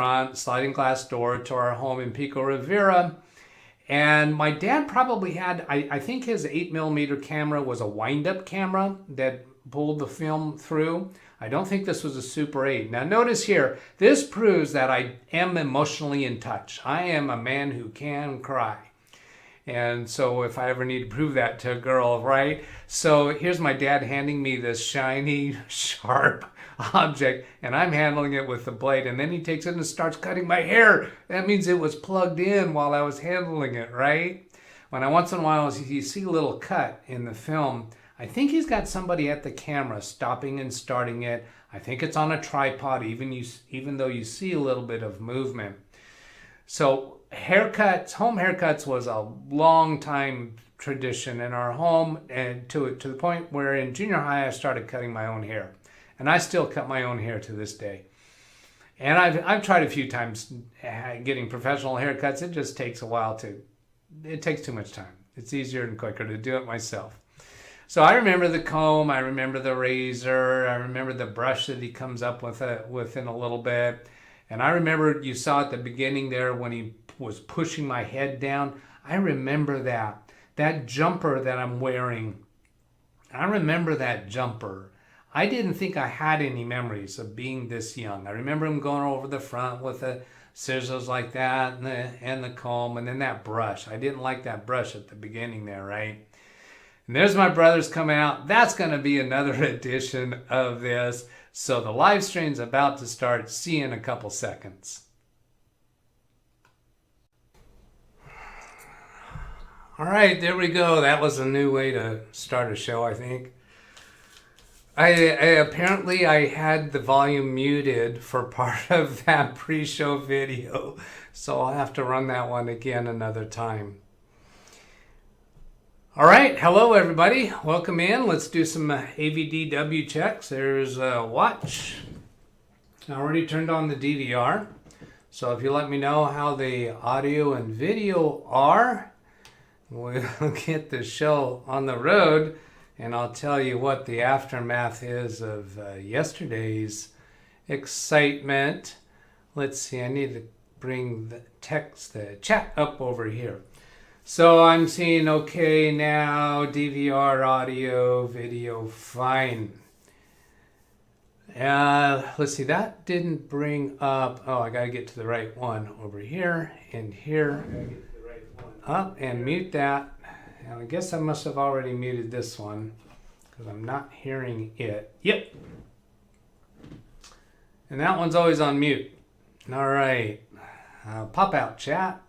front, sliding glass door to our home in Pico Rivera. And my dad probably had, I think his 8mm camera was a wind-up camera that pulled the film through. I don't think this was a Super 8. Now notice here, this proves that I am emotionally in touch. I am a man who can cry. And so if I ever need to prove that to a girl, right? So here's my dad handing me this shiny, sharp object, and I'm handling it with the blade, and then he takes it and starts cutting my hair. That means it was plugged in while I was handling it, right? When I once in a while you see a little cut in the film, I think he's got somebody at the camera stopping and starting it. I think it's on a tripod, even though you see a little bit of movement. So haircuts, home haircuts was a long time tradition in our home, and to the point where in junior high I started cutting my own hair. And I still cut my own hair to this day. And I've tried a few times getting professional haircuts. It just takes a while it takes too much time. It's easier and quicker to do it myself. So I remember the comb, I remember the razor, I remember the brush that he comes up with within a little bit. And I remember you saw at the beginning there when he was pushing my head down. I remember that jumper that I'm wearing. I remember that jumper. I didn't think I had any memories of being this young. I remember him going over the front with the scissors like that and the comb, and then that brush. I didn't like that brush at the beginning there, right? And there's my brothers coming out. That's going to be another edition of this. So the live stream's about to start. See you in a couple seconds. All right, there we go. That was a new way to start a show, I think. Apparently I had the volume muted for part of that pre-show video, so I'll have to run that one again another time. All right, hello everybody. Welcome in. Let's do some AVDW checks. There's a watch. I already turned on the DVR, so if you let me know how the audio and video are, we'll get the show on the road. And I'll tell you what the aftermath is of yesterday's excitement. Let's see, I need to bring the chat up over here. So I'm seeing okay now, DVR, audio, video, fine. Let's see, that didn't bring up, I gotta get to the right one over here and here. I gotta get to the right one up and mute that. And I guess I must have already muted this one because I'm not hearing it. Yep. And that one's always on mute. All right. Pop out chat.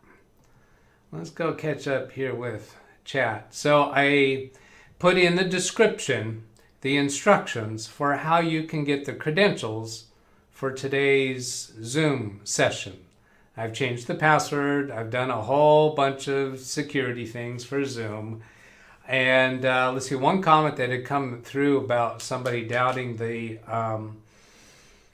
Let's go catch up here with chat. So I put in the description the instructions for how you can get the credentials for today's Zoom session. I've changed the password. I've done a whole bunch of security things for Zoom. And let's see, one comment that had come through about somebody doubting the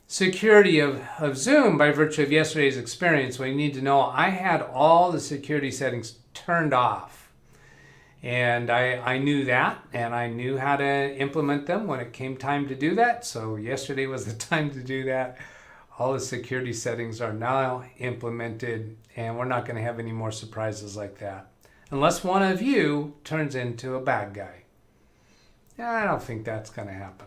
security of Zoom by virtue of yesterday's experience. Well, you need to know I had all the security settings turned off. And I knew that, and I knew how to implement them when it came time to do that. So yesterday was the time to do that. All the security settings are now implemented, and we're not going to have any more surprises like that. Unless one of you turns into a bad guy. I don't think that's going to happen.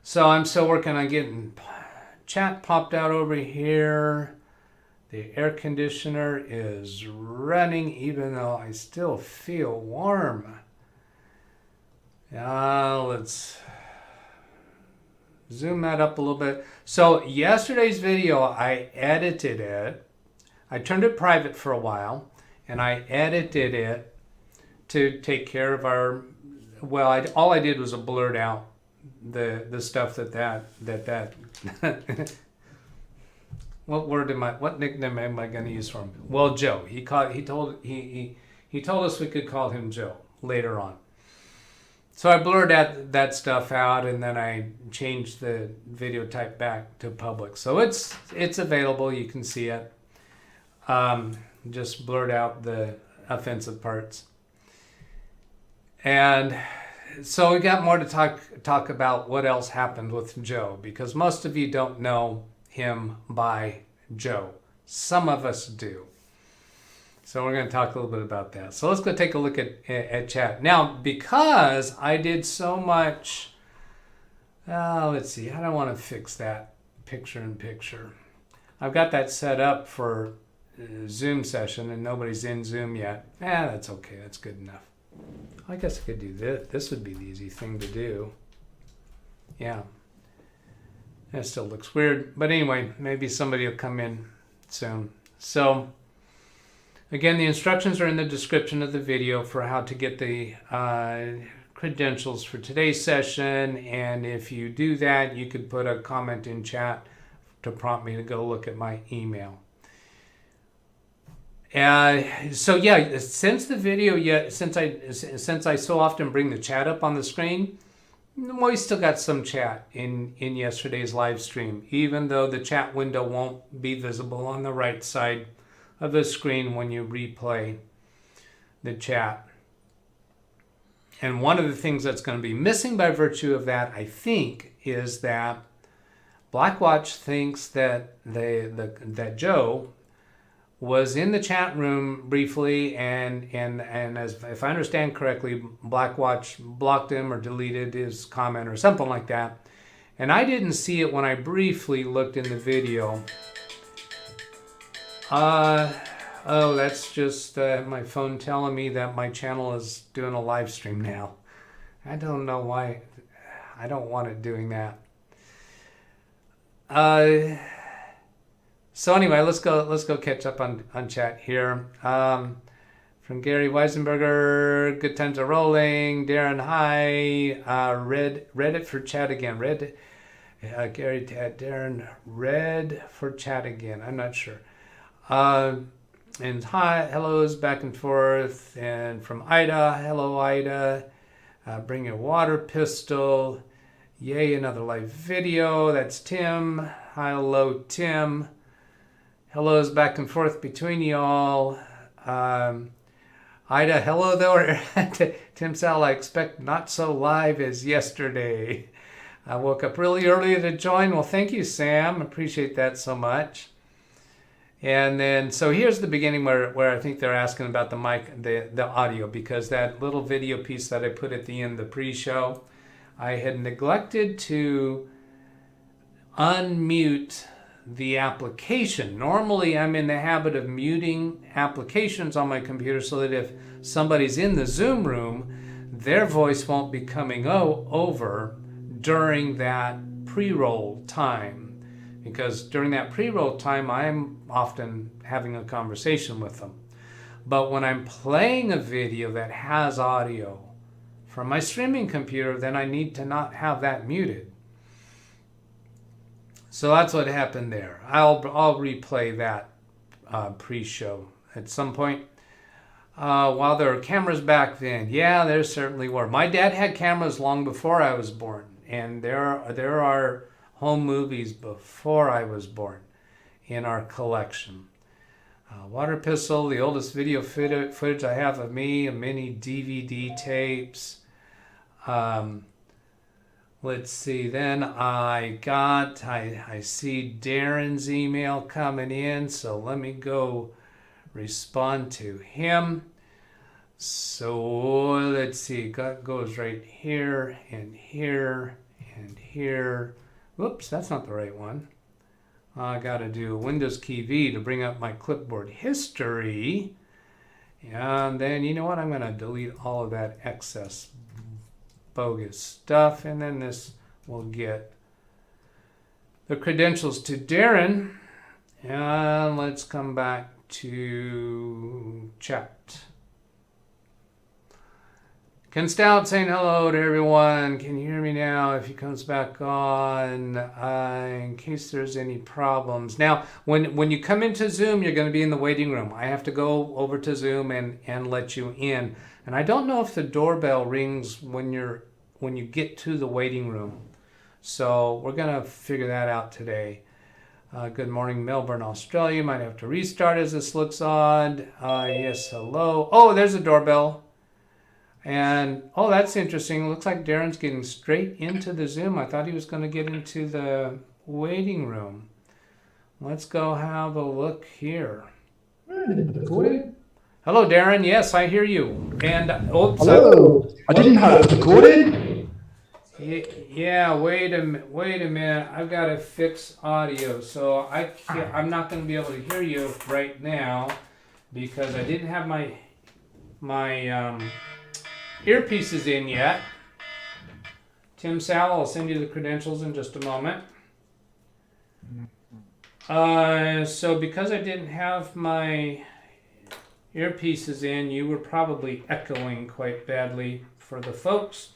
So I'm still working on getting chat popped out over here. The air conditioner is running even though I still feel warm. Let's zoom that up a little bit. So yesterday's video, I edited it. I turned it private for a while, and I edited it to take care of our, well, all I did was blurred out the stuff that what nickname am I going to use for him? Well, Joe. He told us we could call him Joe later on. So I blurred that stuff out, and then I changed the video type back to public. So it's available. You can see it. Just blurred out the offensive parts. And so we got more to talk about what else happened with Joe, because most of you don't know him by Joe. Some of us do. So we're going to talk a little bit about that. So let's go take a look at chat. Now, because I did so much, let's see, I don't want to fix that picture-in-picture. I've got that set up for Zoom session and nobody's in Zoom yet. That's okay. That's good enough. I guess I could do this. This would be the easy thing to do. Yeah. That still looks weird. But anyway, maybe somebody will come in soon. So, again, the instructions are in the description of the video for how to get the credentials for today's session. And if you do that, you could put a comment in chat to prompt me to go look at my email. So yeah, since I so often bring the chat up on the screen, we still got some chat in yesterday's live stream, even though the chat window won't be visible on the right side of the screen when you replay the chat. And one of the things that's going to be missing by virtue of that, I think, is that Blackwatch thinks that that Joe was in the chat room briefly, and as if I understand correctly, Blackwatch blocked him or deleted his comment or something like that. And I didn't see it when I briefly looked in the video. Oh, that's just my phone telling me that my channel is doing a live stream now. I don't know why. I don't want it doing that. So anyway, let's go catch up on chat here. From Gary Weisenberger, good times are rolling. Darren, hi. Reddit for chat again. Gary, Darren, read for chat again. I'm not sure. And hi, hellos back and forth. And from Ida, hello Ida. Bring your water pistol. Yay, another live video. That's Tim. Hello, Tim. Hellos back and forth between y'all. Ida, hello there. Tim Sal, I expect not so live as yesterday. I woke up really early to join. Well, thank you, Sam. Appreciate that so much. And then, so here's the beginning where I think they're asking about the mic, the audio, because that little video piece that I put at the end, the pre-show, I had neglected to unmute the application. Normally, I'm in the habit of muting applications on my computer so that if somebody's in the Zoom room, their voice won't be coming over during that pre-roll time. Because during that pre-roll time, I'm often having a conversation with them. But when I'm playing a video that has audio from my streaming computer, then I need to not have that muted. So that's what happened there. I'll replay that pre-show at some point. While there were cameras back then, yeah, there certainly were. My dad had cameras long before I was born, and there are home movies before I was born in our collection. Water pistol, the oldest video footage I have of me, many DVD tapes. Let's see, then I see Darren's email coming in, so let me go respond to him. So let's see, goes right here and here and here. Whoops, that's not the right one. I got to do Windows key V to bring up my clipboard history. And then, you know what? I'm going to delete all of that excess bogus stuff. And then this will get the credentials to Darren. And let's come back to chat. Ken Stout saying hello to everyone. Can you hear me now? If he comes back on, in case there's any problems. Now, when you come into Zoom, you're going to be in the waiting room. I have to go over to Zoom and let you in. And I don't know if the doorbell rings when you get to the waiting room. So we're going to figure that out today. Good morning, Melbourne, Australia. Might have to restart as this looks odd. Yes, hello. Oh, there's a doorbell. And, oh, that's interesting. Looks like Darren's getting straight into the Zoom. I thought he was going to get into the waiting room. Let's go have a look here. Recording? Hello, Darren. Yes, I hear you. And oops. Hello. I didn't have it recorded. Yeah. Wait a minute. I've got to fix audio, so I'm not going to be able to hear you right now because I didn't have my earpieces in yet. Tim Sal, I'll send you the credentials in just a moment. So because I didn't have my earpieces in, you were probably echoing quite badly for the folks.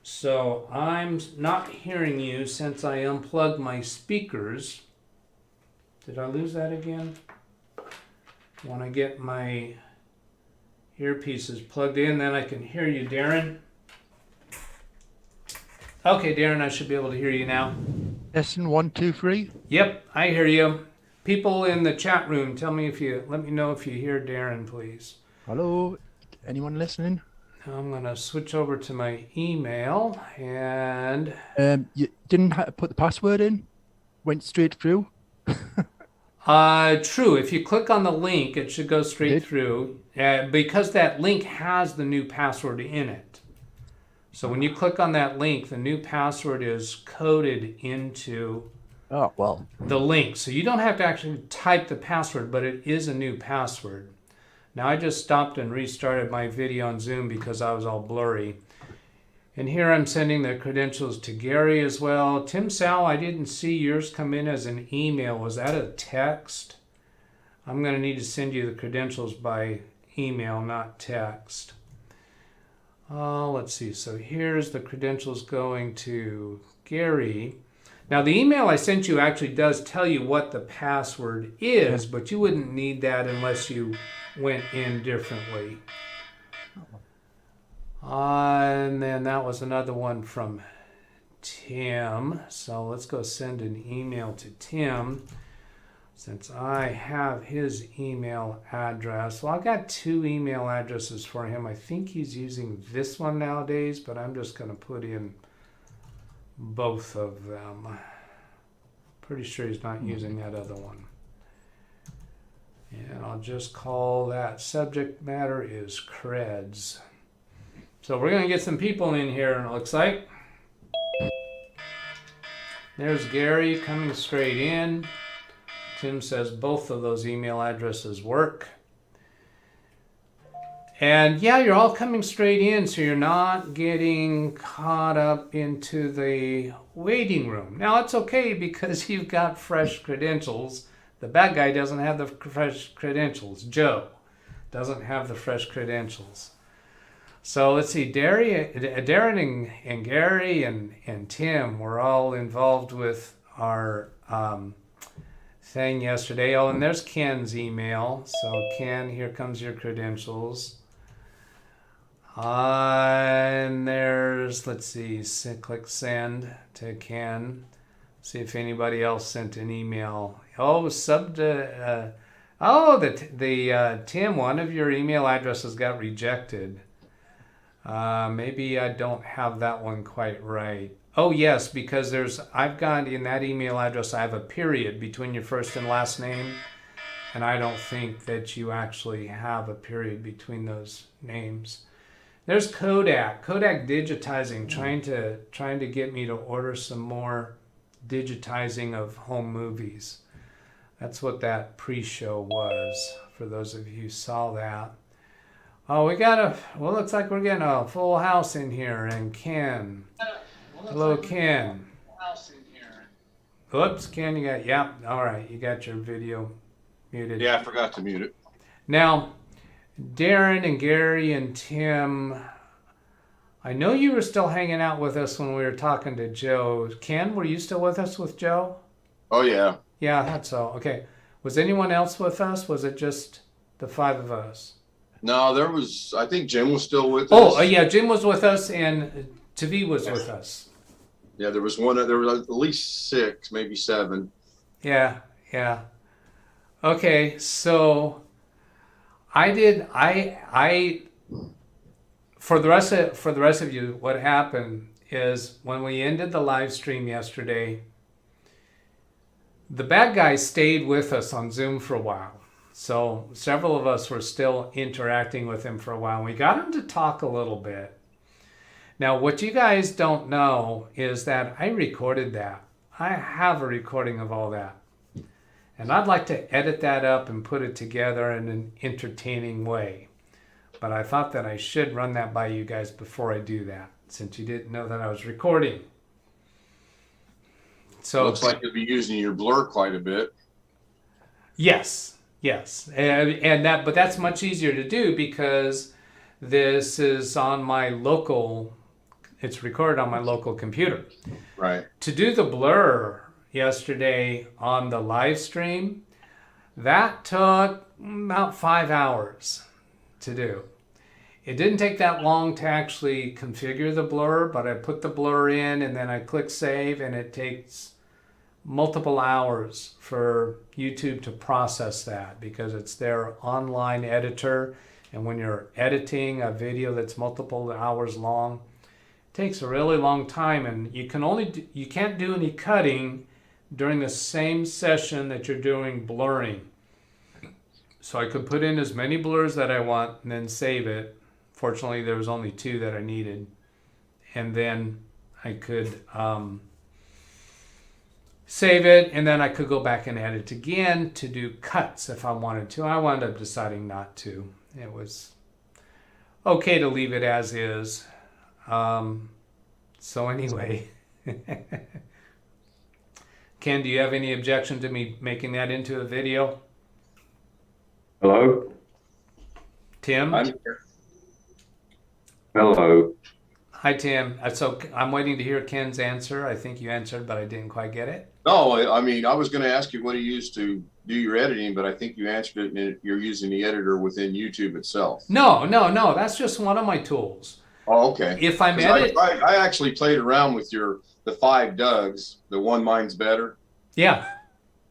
So I'm not hearing you since I unplugged my speakers. Did I lose that again? When I get my earpieces plugged in, then I can hear you, Darren. Okay, Darren, I should be able to hear you now. Lesson 1, 2, 3. Yep, I hear you. People in the chat room, let me know if you hear Darren, please. Hello, anyone listening? I'm gonna switch over to my email and. You didn't have to put the password in? Went straight through? True. If you click on the link, it should go straight through because that link has the new password in it. So when you click on that link, the new password is coded into the link. So you don't have to actually type the password, but it is a new password. Now I just stopped and restarted my video on Zoom because I was all blurry. And here I'm sending the credentials to Gary as well. Tim Sal, I didn't see yours come in as an email. Was that a text? I'm going to need to send you the credentials by email, not text. Let's see. So here's the credentials going to Gary. Now the email I sent you actually does tell you what the password is, but you wouldn't need that unless you went in differently. And then that was another one from Tim. So let's go send an email to Tim since I have his email address. Well, I've got 2 email addresses for him. I think he's using this one nowadays, but I'm just going to put in both of them. Pretty sure he's not using that other one. And I'll just call that subject matter is creds. So we're going to get some people in here, it looks like. There's Gary coming straight in. Tim says both of those email addresses work. And yeah, you're all coming straight in, so you're not getting caught up into the waiting room. Now, it's okay because you've got fresh credentials. The bad guy doesn't have the fresh credentials. Joe doesn't have the fresh credentials. So let's see, Darren and Gary and Tim were all involved with our thing yesterday. Oh, and there's Ken's email. So Ken, here comes your credentials. And there's, let's see, click send to Ken. See if anybody else sent an email. Oh, Tim, one of your email addresses got rejected. Maybe I don't have that one quite right. Oh yes, because I've got in that email address, I have a period between your first and last name. And I don't think that you actually have a period between those names. There's Kodak digitizing, trying to get me to order some more digitizing of home movies. That's what that pre-show was, for those of you who saw that. Oh, looks like we're getting a full house in here, and Ken. Hello, Ken. Oops, Ken, all right, you got your video muted. Yeah, I forgot to mute it. Now, Darren and Gary and Tim, I know you were still hanging out with us when we were talking to Joe. Ken, were you still with us with Joe? Oh, yeah. Yeah, I thought so. Okay. Was anyone else with us? Was it just the 5 of us? No, I think Jim was still with us. Oh, yeah, Jim was with us and Tavi was with us. Yeah, there was at least 6, maybe 7. Yeah. Okay, so for the rest of you, what happened is when we ended the live stream yesterday, the bad guy stayed with us on Zoom for a while. So several of us were still interacting with him for a while. We got him to talk a little bit. Now, what you guys don't know is that I recorded that. I have a recording of all that. And I'd like to edit that up and put it together in an entertaining way. But I thought that I should run that by you guys before I do that, since you didn't know that I was recording. So Looks like you'll be using your blur quite a bit. yes, and that, but that's much easier to do because this is on my local. It's recorded on my local computer. Right. To do the blur yesterday on the live stream, that took about 5 hours to do. It didn't take that long to actually configure the blur, but I put the blur in and then I click save, and it takes multiple hours for YouTube to process that because it's their online editor. And when you're editing a video that's multiple hours long, it takes a really long time, and you can't do any cutting during the same session that you're doing blurring. So I could put in as many blurs that I want and then save it. Fortunately, there was only 2 that I needed. And then I could save it, and then I could go back and edit again to do cuts if I wanted to. I wound up deciding not to. It was okay to leave it as is. So anyway, Ken, do you have any objection to me making that into a video? Hello? Tim? I'm here. Hello. Hi, Tim. So I'm waiting to hear Ken's answer. I think you answered, but I didn't quite get it. No, I mean, I was going to ask you what you use to do your editing, but I think you answered it, and you're using the editor within YouTube itself. No. That's just one of my tools. Oh, okay. If I'm 'Cause edit, I actually played around with the 5 Dougs, the one Mine's Better, yeah.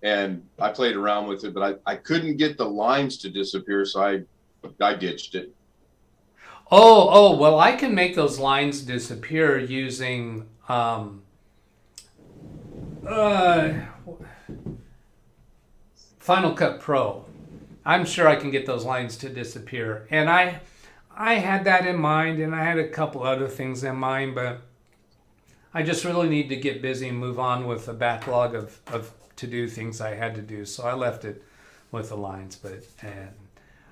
and I played around with it, but I couldn't get the lines to disappear, so I ditched it. Oh, well, I can make those lines disappear using Final Cut Pro. I'm sure I can get those lines to disappear. And I had that in mind, and I had a couple other things in mind, but I just really need to get busy and move on with the backlog of to-do things I had to do. So I left it with the lines, but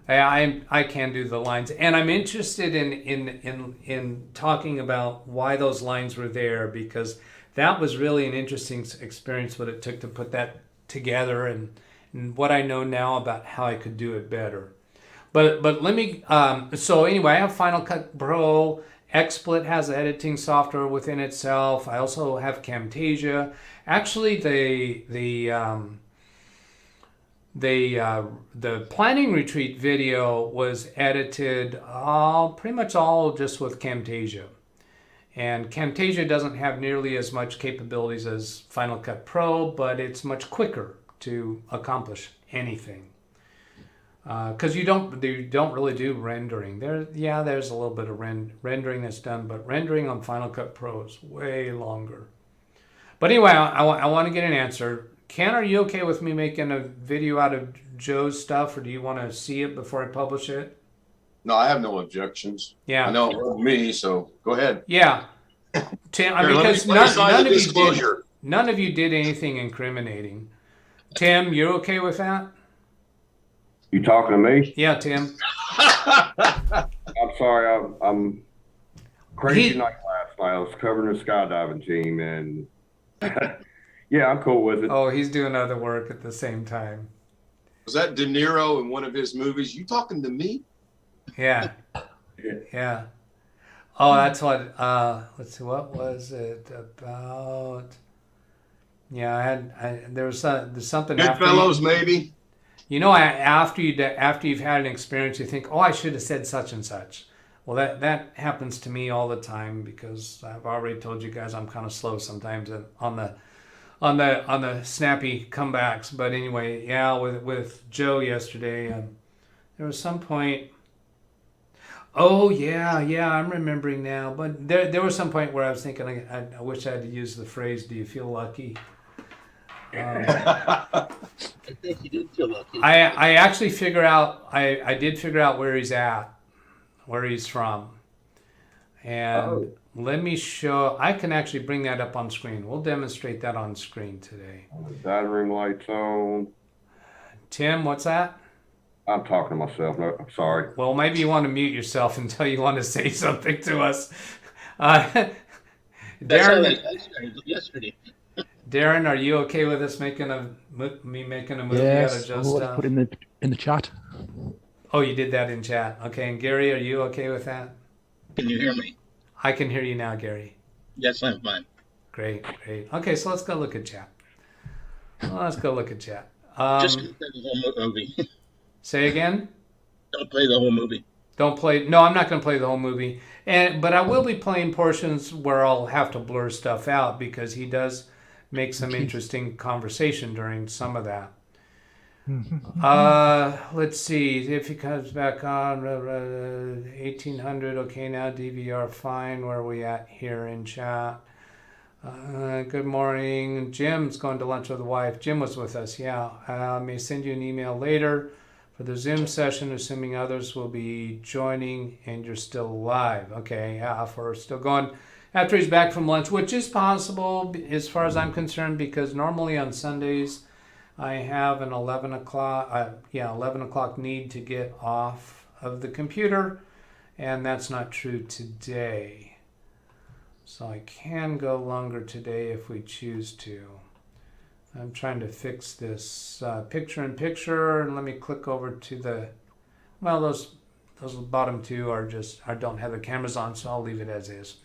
I can do the lines, and I'm interested in talking about why those lines were there, because that was really an interesting experience, what it took to put that together, and what I know now about how I could do it better. But let me so anyway, I have Final Cut Pro. XSplit has editing software within itself. I also have Camtasia. Actually, the planning retreat video was edited pretty much all just with Camtasia. And Camtasia doesn't have nearly as much capabilities as Final Cut Pro, but it's much quicker to accomplish anything. Because you don't really do rendering. There's a little bit of rendering that's done, but rendering on Final Cut Pro is way longer. But anyway, I want to get an answer. Ken, are you okay with me making a video out of Joe's stuff, or do you want to see it before I publish it? No, I have no objections. Yeah. I know it wasn't me, so go ahead. Yeah. Tim, Here, because let me sign the disclosure. none of you did anything incriminating. Tim, you're okay with that? You talking to me? Yeah, Tim. I'm sorry. I'm crazy He- night last night. I was covering the skydiving team, and yeah, I'm cool with it. Oh, he's doing other work at the same time. Was that De Niro in one of his movies? You talking to me? Yeah. Yeah. Oh, that's what, let's see, what was it about? Yeah, there's something after. Goodfellas, maybe? You know, after you've had an experience, you think, oh, I should have said such and such. Well, that happens to me all the time, because I've already told you guys I'm kind of slow sometimes on the snappy comebacks. But anyway, yeah, with Joe yesterday, there was some point. Oh yeah, I'm remembering now. But there was some point where I was thinking, I wish I had used the phrase, "Do you feel lucky?" I think you did feel lucky. I actually figure out I did figure out where he's at, where he's from, and let me show. I can actually bring that up on screen. We'll demonstrate that on screen today. Dining room lights on. Tim, what's that? I'm talking to myself. No, I'm sorry. Well, maybe you want to mute yourself until you want to say something to us. Darren, That's how I started yesterday. Darren, are you okay with us making a movie out of Yes. just? Let's put in the chat. Oh, you did that in chat. Okay, and Gary, are you okay with that? Can you hear me? I can hear you now, Gary. Yes, I'm fine. Great. Okay, so let's go look at chat. Just don't play the whole movie. Say again? Don't play the whole movie. Don't play. No, I'm not going to play the whole movie. But I will be playing portions where I'll have to blur stuff out because he does make some interesting conversation during some of that. Let's see if he comes back on 1800. Okay, now DVR fine. Where are we at here in chat? Good morning. Jim's going to lunch with the wife. Jim was with us. Yeah. I may send you an email later for the Zoom session, assuming others will be joining and you're still live. Okay. Yeah. If we're still going after he's back from lunch, which is possible as far as I'm concerned, because normally on Sundays I have an 11 o'clock need to get off of the computer, and that's not true today. So I can go longer today if we choose to. I'm trying to fix this picture-in-picture, and let me click over to the, well, those bottom two are just, I don't have the cameras on, so I'll leave it as is.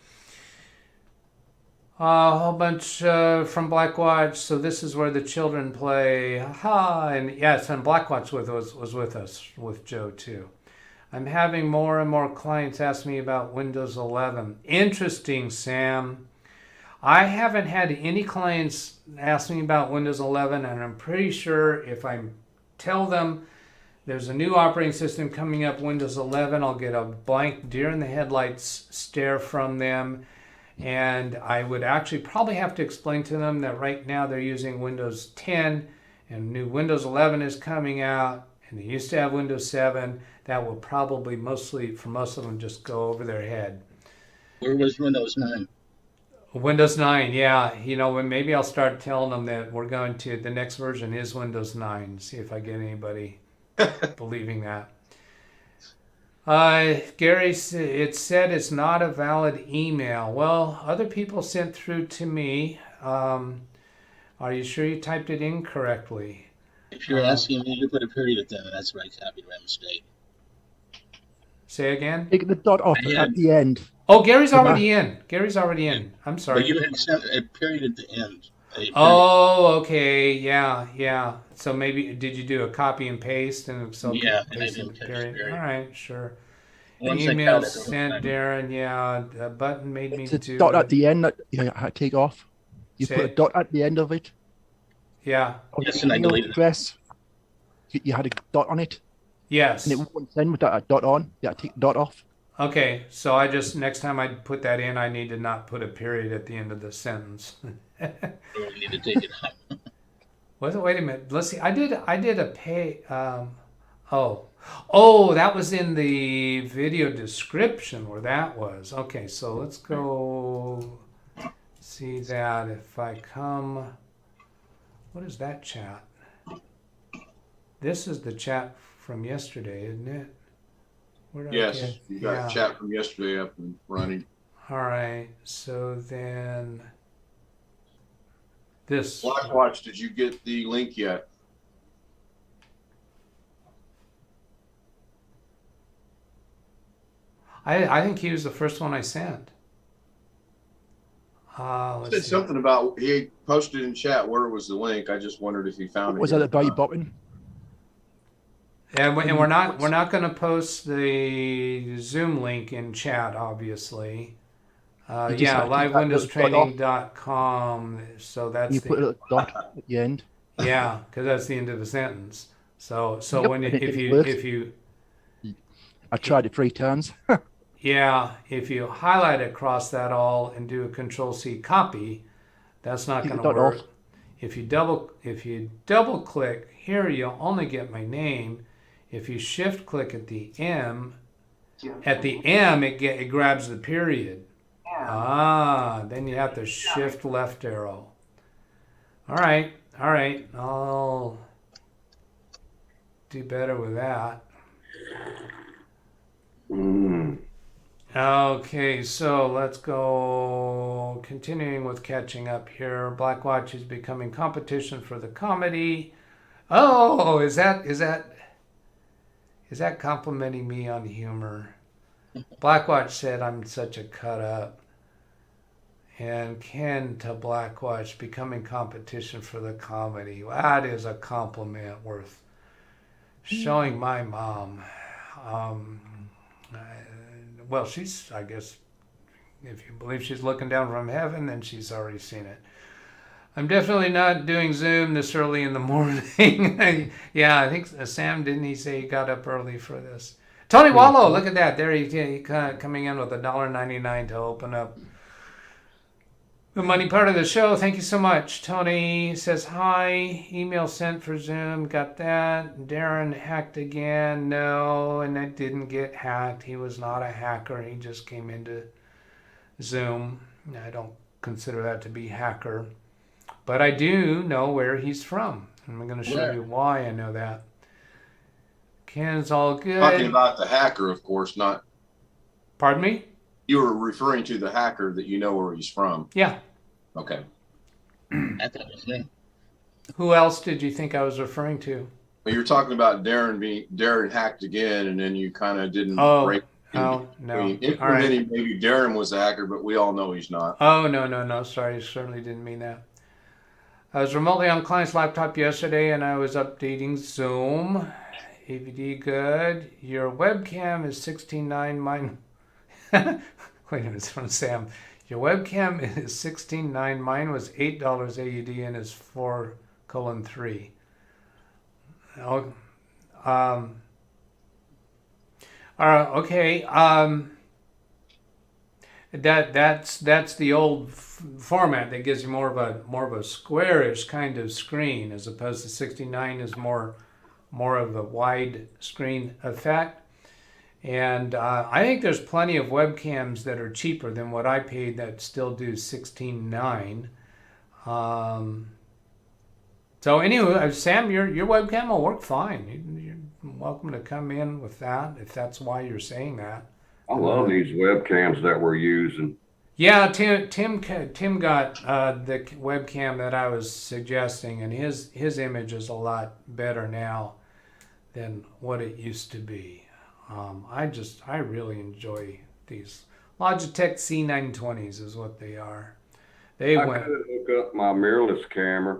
A whole bunch from Blackwatch. So this is where the children play. And yes, and Blackwatch was with us, with Joe too. I'm having more and more clients ask me about Windows 11. Interesting, Sam. I haven't had any clients ask me about Windows 11, and I'm pretty sure if I tell them there's a new operating system coming up, Windows 11, I'll get a blank deer in the headlights stare from them. And I would actually probably have to explain to them that right now they're using Windows 10 and new Windows 11 is coming out, and they used to have Windows 7. That will probably mostly, for most of them, just go over their head. Where was Windows 9? Windows 9, yeah. You know, maybe I'll start telling them that we're going to, the next version is Windows 9. See if I get anybody believing that. Gary, it said it's not a valid email. Well, other people sent through to me. Are you sure you typed it in correctly? If you're asking me to put a period at the end, that's where I copied my mistake. Say again? Take the dot off at the end. Oh, Gary's already in. Gary's already in. I'm sorry. But you had sent a period at the end. Oh, okay. Yeah. So maybe, did you do a copy and paste? And so yeah, paste and in the period. All right, sure. Once Email sent, Darren. Yeah, a button made me It's a do. dot at the end that you had to take off. You Say put a it. dot at the end of it. Yeah. Yes, and I deleted it. Address. You had a dot on it, Yes. and it wouldn't send with that dot on. You had to take the dot off. Okay, so I just, next time I put that in, I need to not put a period at the end of the sentence. I need to take it out. Wait a minute. Let's see. I did a pay. Oh, that was in the video description where that was. Okay, so let's go see that. If I come, what is that chat? This is the chat from yesterday, isn't it? Yes, you got chat from yesterday up and running. All right, so then this. Blackwatch, did you get the link yet? I think he was the first one I sent. He said something about, he posted in chat where was the link. I just wondered if he found it. Was that the very button? And we're not going to post the Zoom link in chat, obviously. Yeah, LiveWindowsTraining.com. So that's You put a dot at the end. yeah, because that's the end of the sentence. So Yep, when and if it you I tried it 3 times. if you highlight across that all and do a Control-C copy, that's not Take going the to dot work. off. If you double click here, you'll only get my name. If you shift click at the M, it grabs the period. Then you have to shift left arrow. All right. I'll do better with that. Okay, so let's go. Continuing with catching up here. Blackwatch is becoming competition for the comedy. Oh, is that complimenting me on humor? Blackwatch said I'm such a cut up. And Ken to Blackwatch, becoming competition for the comedy. Well, that is a compliment worth showing my mom. Well, she's, I guess, if you believe she's looking down from heaven, then she's already seen it. I'm definitely not doing Zoom this early in the morning. Yeah, I think Sam, didn't he say he got up early for this? Tony Wallow, look at that. There he coming in with $1.99 to open up the money part of the show. Thank you so much. Tony says hi. Email sent for Zoom. Got that. Darren hacked again. No, and that didn't get hacked. He was not a hacker. He just came into Zoom. I don't consider that to be hacker. But I do know where he's from. And I'm going to show you why I know that. Ken's all good. Talking about the hacker, of course, not. Pardon me? You were referring to the hacker that you know where he's from. Yeah. Okay. I thought it was me. Who else did you think I was referring to? Well, you're talking about Darren hacked again, and then you kind of didn't break. No. Implementing, All right. maybe Darren was a hacker, but we all know he's not. Oh, no. Sorry, certainly didn't mean that. I was remotely on client's laptop yesterday, and I was updating Zoom. AVD good. Your webcam is 16.9. Mine. Wait a minute, it's from Sam. Your webcam is 16.9. Mine was $8 AUD and is 4:3. Oh, okay. That's the old format that gives you more of a squarish kind of screen, as opposed to 69 is more of the wide screen effect. And I think there's plenty of webcams that are cheaper than what I paid that still do 16.9. So anyway, Sam, your webcam will work fine. You're welcome to come in with that if that's why you're saying that. I love these webcams that we're using. Yeah, Tim got the webcam that I was suggesting, and his image is a lot better now than what it used to be. I really enjoy these. Logitech C920s is what they are. I could hook up my mirrorless camera.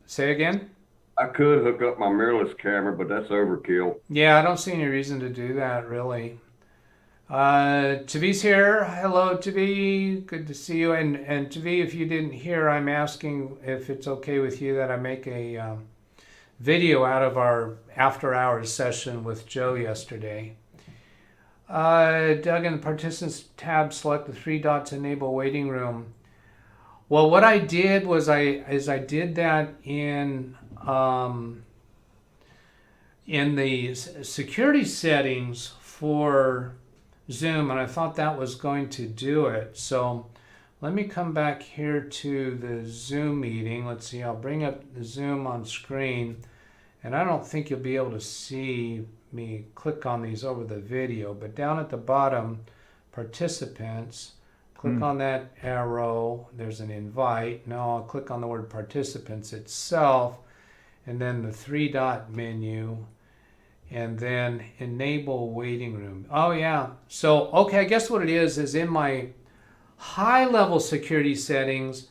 Say again? I could hook up my mirrorless camera, but that's overkill. Yeah, I don't see any reason to do that, really. Tavi's here. Hello, Tavi. Good to see you. And Tavi, if you didn't hear, I'm asking if it's okay with you that I make a video out of our after hours session with Joe yesterday. Doug, in the participants tab, select the 3 dots, enable waiting room. Well, what I did was I did that in the security settings for Zoom, and I thought that was going to do it. So let me come back here to the Zoom meeting. Let's see, I'll bring up the Zoom on screen, and I don't think you'll be able to see me click on these over the video, but down at the bottom, participants, click on that arrow, there's an invite. Now I'll click on the word participants itself, and then the 3-dot menu, and then enable waiting room. Oh yeah, so okay, I guess what it is in my high level security settings,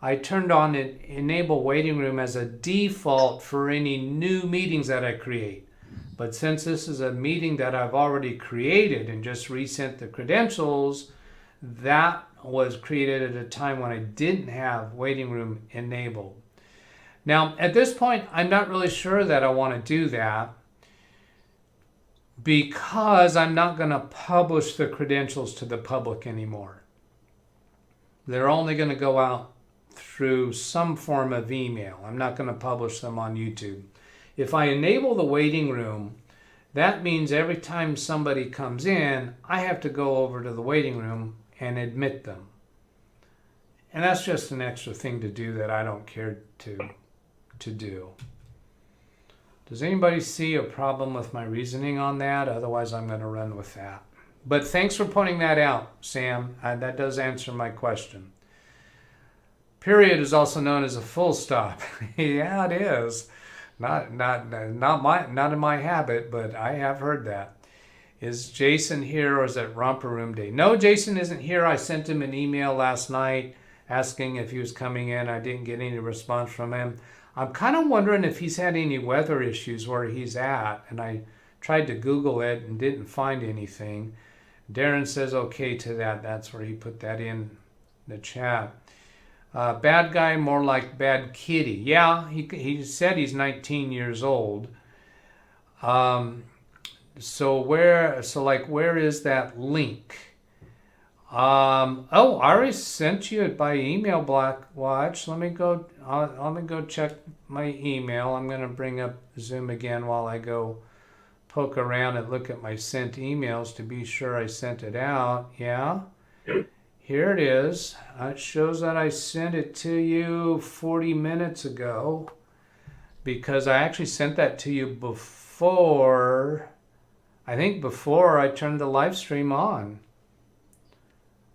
I turned on enable waiting room as a default for any new meetings that I create. But since this is a meeting that I've already created and just resent the credentials, that was created at a time when I didn't have waiting room enabled. Now, at this point, I'm not really sure that I want to do that, because I'm not going to publish the credentials to the public anymore. They're only going to go out through some form of email. I'm not going to publish them on YouTube. If I enable the waiting room, that means every time somebody comes in, I have to go over to the waiting room and admit them. And that's just an extra thing to do that I don't care to do. Does anybody see a problem with my reasoning on that? Otherwise, I'm going to run with that. But thanks for pointing that out, Sam. That does answer my question. Period is also known as a full stop. Yeah, it is. Not in my habit, but I have heard that. Is Jason here or is it Romper Room Day? No, Jason isn't here. I sent him an email last night asking if he was coming in. I didn't get any response from him. I'm kind of wondering if he's had any weather issues where he's at, and I tried to Google it and didn't find anything. Darren says okay to that. That's where he put that in the chat. Bad guy, more like bad kitty. Yeah, he said he's 19 years old. So where is that link? Oh, I already sent you it by email, Blackwatch. Let me go check my email. I'm going to bring up Zoom again while I go poke around and look at my sent emails to be sure I sent it out. Yeah. Here it is. It shows that I sent it to you 40 minutes ago because I actually sent that to you before I turned the live stream on.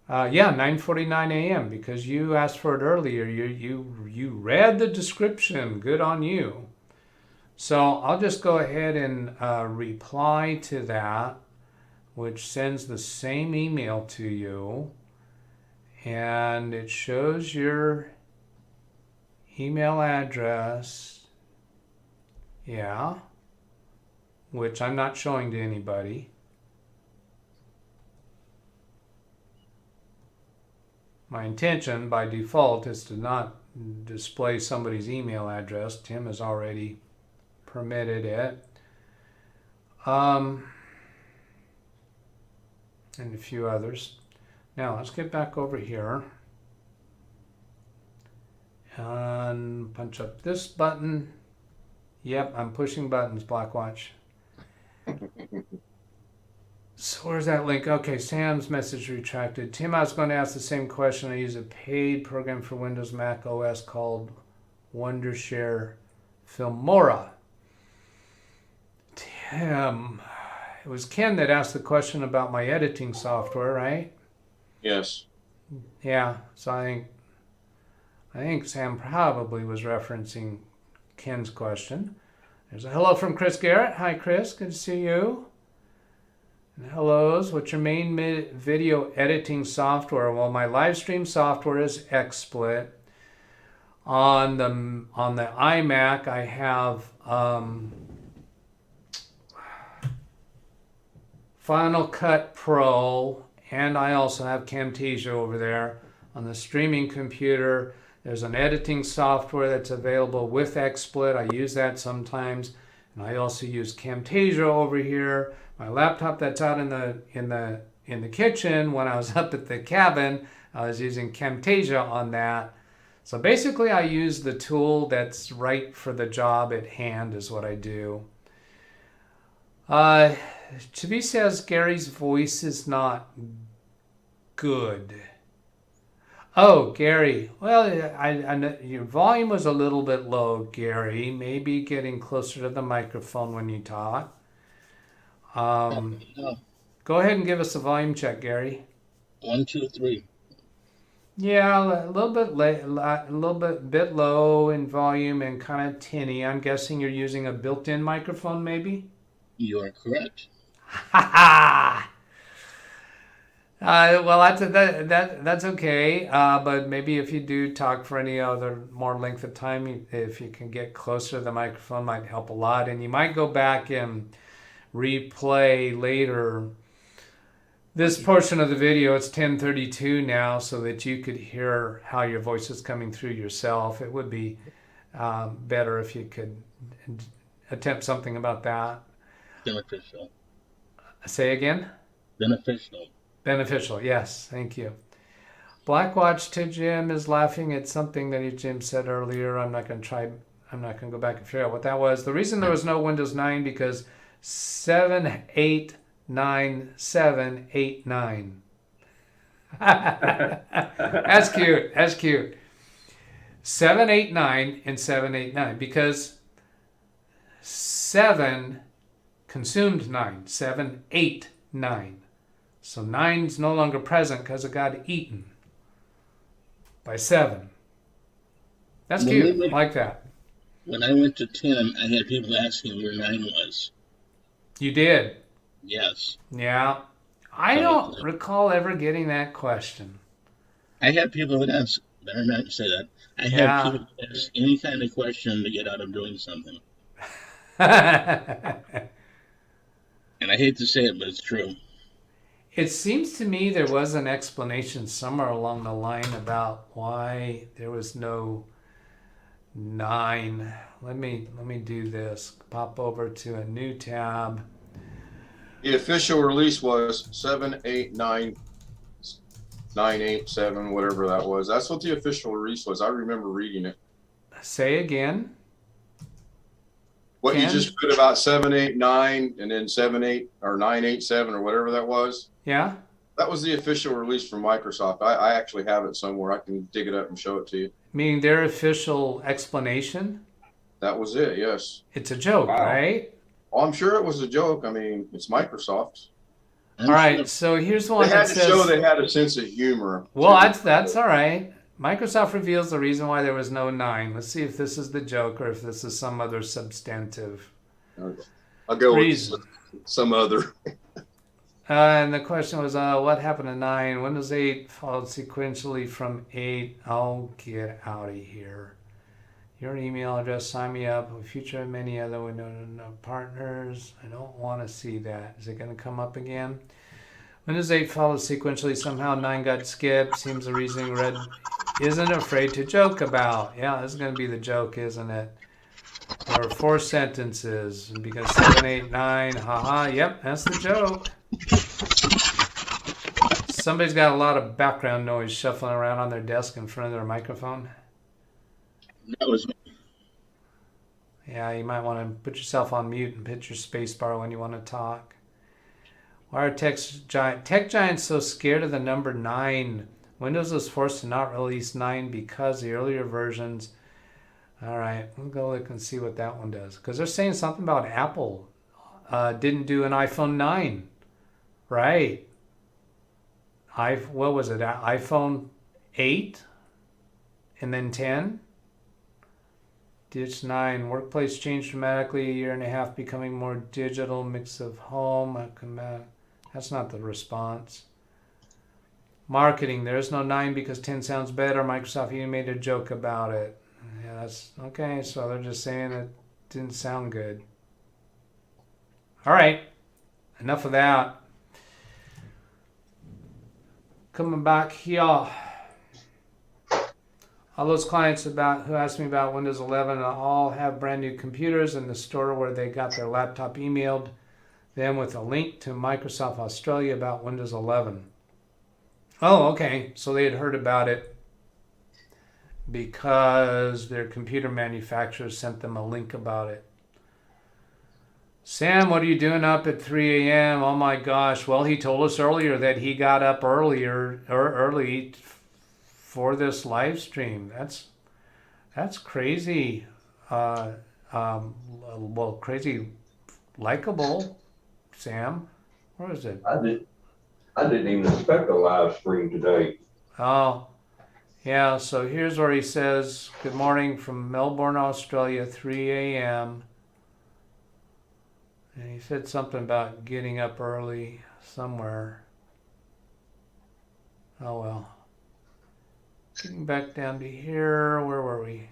9:49 a.m. because you asked for it earlier. You read the description. Good on you. So I'll just go ahead and reply to that, which sends the same email to you. And it shows your email address. Yeah. Which I'm not showing to anybody. My intention by default is to not display somebody's email address. Tim has already permitted it. And a few others. Now let's get back over here and punch up this button. Yep, I'm pushing buttons, Blackwatch. So where's that link? Okay, Sam's message retracted. Tim, I was going to ask the same question. I use a paid program for Windows Mac OS called Wondershare Filmora. Tim, it was Ken that asked the question about my editing software, right? Yes. Yeah, so I think Sam probably was referencing Ken's question. There's a hello from Chris Garrett. Hi, Chris. Good to see you. And hellos. What's your main video editing software? Well, my live stream software is XSplit. On the iMac, I have Final Cut Pro, and I also have Camtasia over there. On the streaming computer, there's an editing software that's available with XSplit. I use that sometimes, and I also use Camtasia over here. My laptop that's out in the kitchen, when I was up at the cabin, I was using Camtasia on that. So basically, I use the tool that's right for the job at hand is what I do. Chibi says Gary's voice is not good. Oh, Gary. Well, I know your volume was a little bit low, Gary. Maybe getting closer to the microphone when you talk. Go ahead and give us a volume check, Gary. 1, 2, 3. Yeah, a little bit low in volume and kind of tinny. I'm guessing you're using a built-in microphone, maybe? You are correct. Ha ha! Well, that's okay. But maybe if you do talk for any other more length of time, if you can get closer to the microphone, might help a lot. And you might go back and replay later this portion of the video. It's 10:32 now, so that you could hear how your voice is coming through yourself. It would be better if you could attempt something about that. Beneficial. Say again? Beneficial. Beneficial, yes, thank you. Blackwatch to Jim is laughing at something that Jim said earlier. I'm not going to go back and figure out what that was. The reason there was no Windows 9 because 789789. That's cute. That's cute. 789 and 789 because 7 consumed 9. 789. So 9's no longer present because it got eaten by 7. That's cute. I like that. When I went to 10, I had people asking where 9 was. You did? Yes. Yeah. I don't recall ever getting that question. I had people that ask, better not say that. I had people that ask any kind of question to get out of doing something. And I hate to say it, but it's true. It seems to me there was an explanation somewhere along the line about why there was no 9. Let me do this. Pop over to a new tab. The official release was 789,987, whatever that was. That's what the official release was. I remember reading it. Say again. What Ken? you just put about 789 and then 78 or 987 or whatever that was. Yeah. That was the official release from Microsoft. I actually have it somewhere. I can dig it up and show it to you. Meaning their official explanation? That was it, yes. It's a joke, Wow. right? Oh, I'm sure it was a joke. I mean, it's Microsoft. All right, so here's the one They had that to says... show they had a sense of humor. Well, that's all right. Microsoft reveals the reason why there was no 9. Let's see if this is the joke or if this is some other substantive I'll go reason. with some other. And the question was, what happened to 9? Windows 8 followed sequentially from 8. Oh, get out of here. Your email address, sign me up. With future and many other Windows partners. I don't want to see that. Is it going to come up again? Windows 8 followed sequentially. Somehow 9 got skipped. Seems the reasoning Red isn't afraid to joke about. Yeah, this is going to be the joke, isn't it? There are 4 sentences. Because 7, 8, 9. Haha. Yep, that's the joke. Somebody's got a lot of background noise shuffling around on their desk in front of their microphone. That was me. Yeah, you might want to put yourself on mute and hit your space bar when you want to talk. Why are tech giants so scared of the number 9? Windows was forced to not release 9 because the earlier versions... All right, we'll go look and see what that one does. Because they're saying something about Apple didn't do an iPhone 9. Right. What was it? iPhone 8? And then 10? Ditch 9. Workplace changed dramatically. A year and a half becoming more digital. Mix of home. That's not the response. Marketing. There's no 9 because 10 sounds better. Microsoft even made a joke about it. Yeah, that's okay. So they're just saying it didn't sound good. All right. Enough of that. Coming back here. All those clients who asked me about Windows 11 all have brand new computers in the store where they got their laptop emailed them with a link to Microsoft Australia about Windows 11. Oh, okay. So they had heard about it because their computer manufacturer sent them a link about it. Sam, what are you doing up at 3 a.m.? Oh my gosh. Well, he told us earlier that he got up early for this live stream. That's crazy. Well, crazy likable, Sam. Where is it? I didn't even expect a live stream today. Oh, yeah. So here's where he says, good morning from Melbourne, Australia, 3 a.m. And he said something about getting up early somewhere. Oh, well. Getting back down to here. Where were we?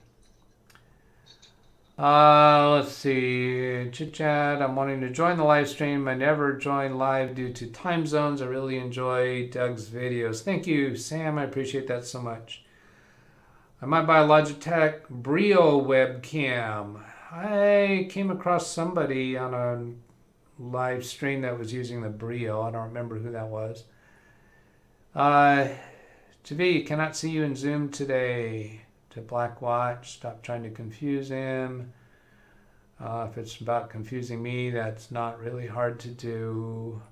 Let's see. Chit chat. I'm wanting to join the live stream. I never join live due to time zones. I really enjoy Doug's videos. Thank you, Sam. I appreciate that so much. I might buy a Logitech Brio webcam. I came across somebody on a live stream that was using the Brio. I don't remember who that was. TV, cannot see you in Zoom today. To Blackwatch, stop trying to confuse him. If it's about confusing me, that's not really hard to do.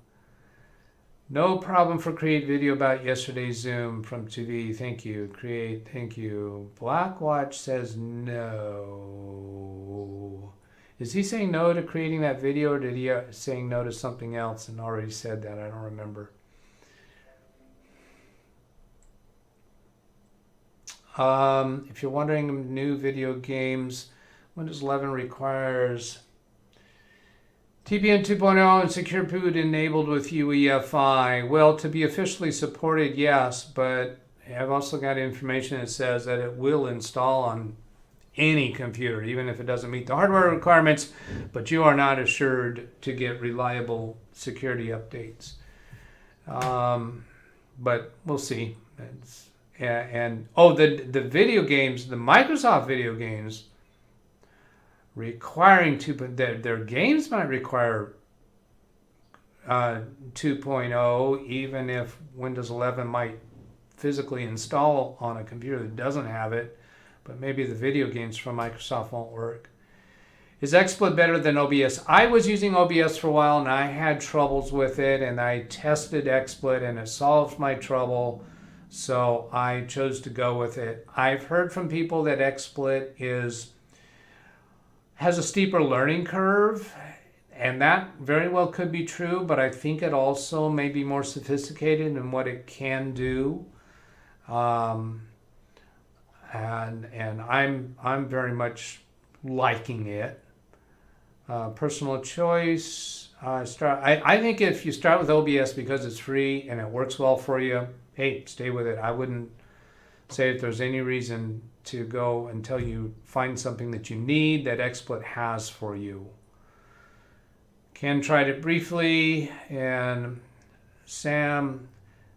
No problem for create video about yesterday's Zoom from TV. Thank you. Create, thank you. Blackwatch says no. Is he saying no to creating that video, or did he saying no to something else and already said that? I don't remember. If you're wondering, new video games, Windows 11 requires TPM 2.0 and Secure Boot enabled with UEFI. Well, to be officially supported, yes, but I've also got information that says that it will install on any computer, even if it doesn't meet the hardware requirements, but you are not assured to get reliable security updates. But we'll see. The video games, the Microsoft video games, requiring their games might require 2.0, even if Windows 11 might physically install on a computer that doesn't have it, but maybe the video games from Microsoft won't work. Is XSplit better than OBS? I was using OBS for a while and I had troubles with it, and I tested XSplit and it solved my trouble, so I chose to go with it. I've heard from people that XSplit has a steeper learning curve, and that very well could be true, but I think it also may be more sophisticated in what it can do. And I'm very much liking it. Personal choice. I think if you start with OBS because it's free and it works well for you, hey, stay with it. I wouldn't say if there's any reason to go until you find something that you need that XSplit has for you. Ken tried it briefly, and Sam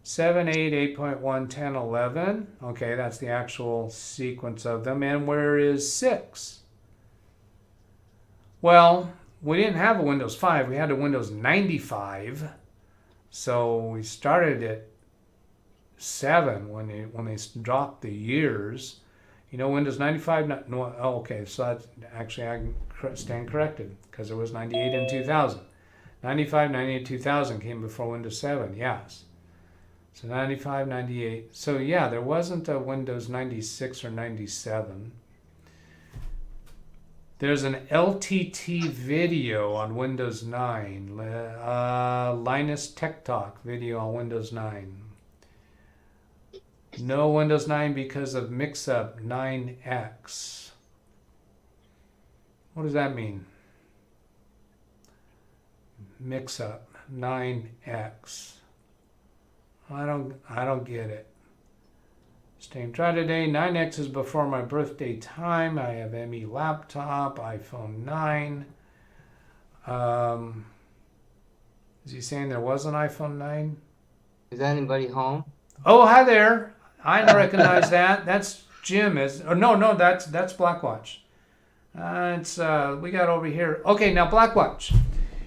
7, 8, 8.1, 10, 11. Okay, that's the actual sequence of them. And where is 6? Well, we didn't have a Windows 5. We had a Windows 95. So we started at 7 when they dropped the years. You know, Windows 95, no, oh, okay, so that's actually, I stand corrected, because it was 98 and 2000. 95, 98, 2000 came before Windows 7, yes. So 95, 98. So yeah, there wasn't a Windows 96 or 97. There's an LTT video on Windows 9. Linus Tech Talk video on Windows 9. No Windows 9 because of mix-up 9X. What does that mean? Mix-up 9X. I don't get it. Staying dry today. 9X is before my birthday time. I have ME laptop, iPhone 9. Is he saying there was an iPhone 9? Is anybody home? Oh, hi there. I recognize that. That's Jim. No, that's Blackwatch. We got over here. Okay, now Blackwatch.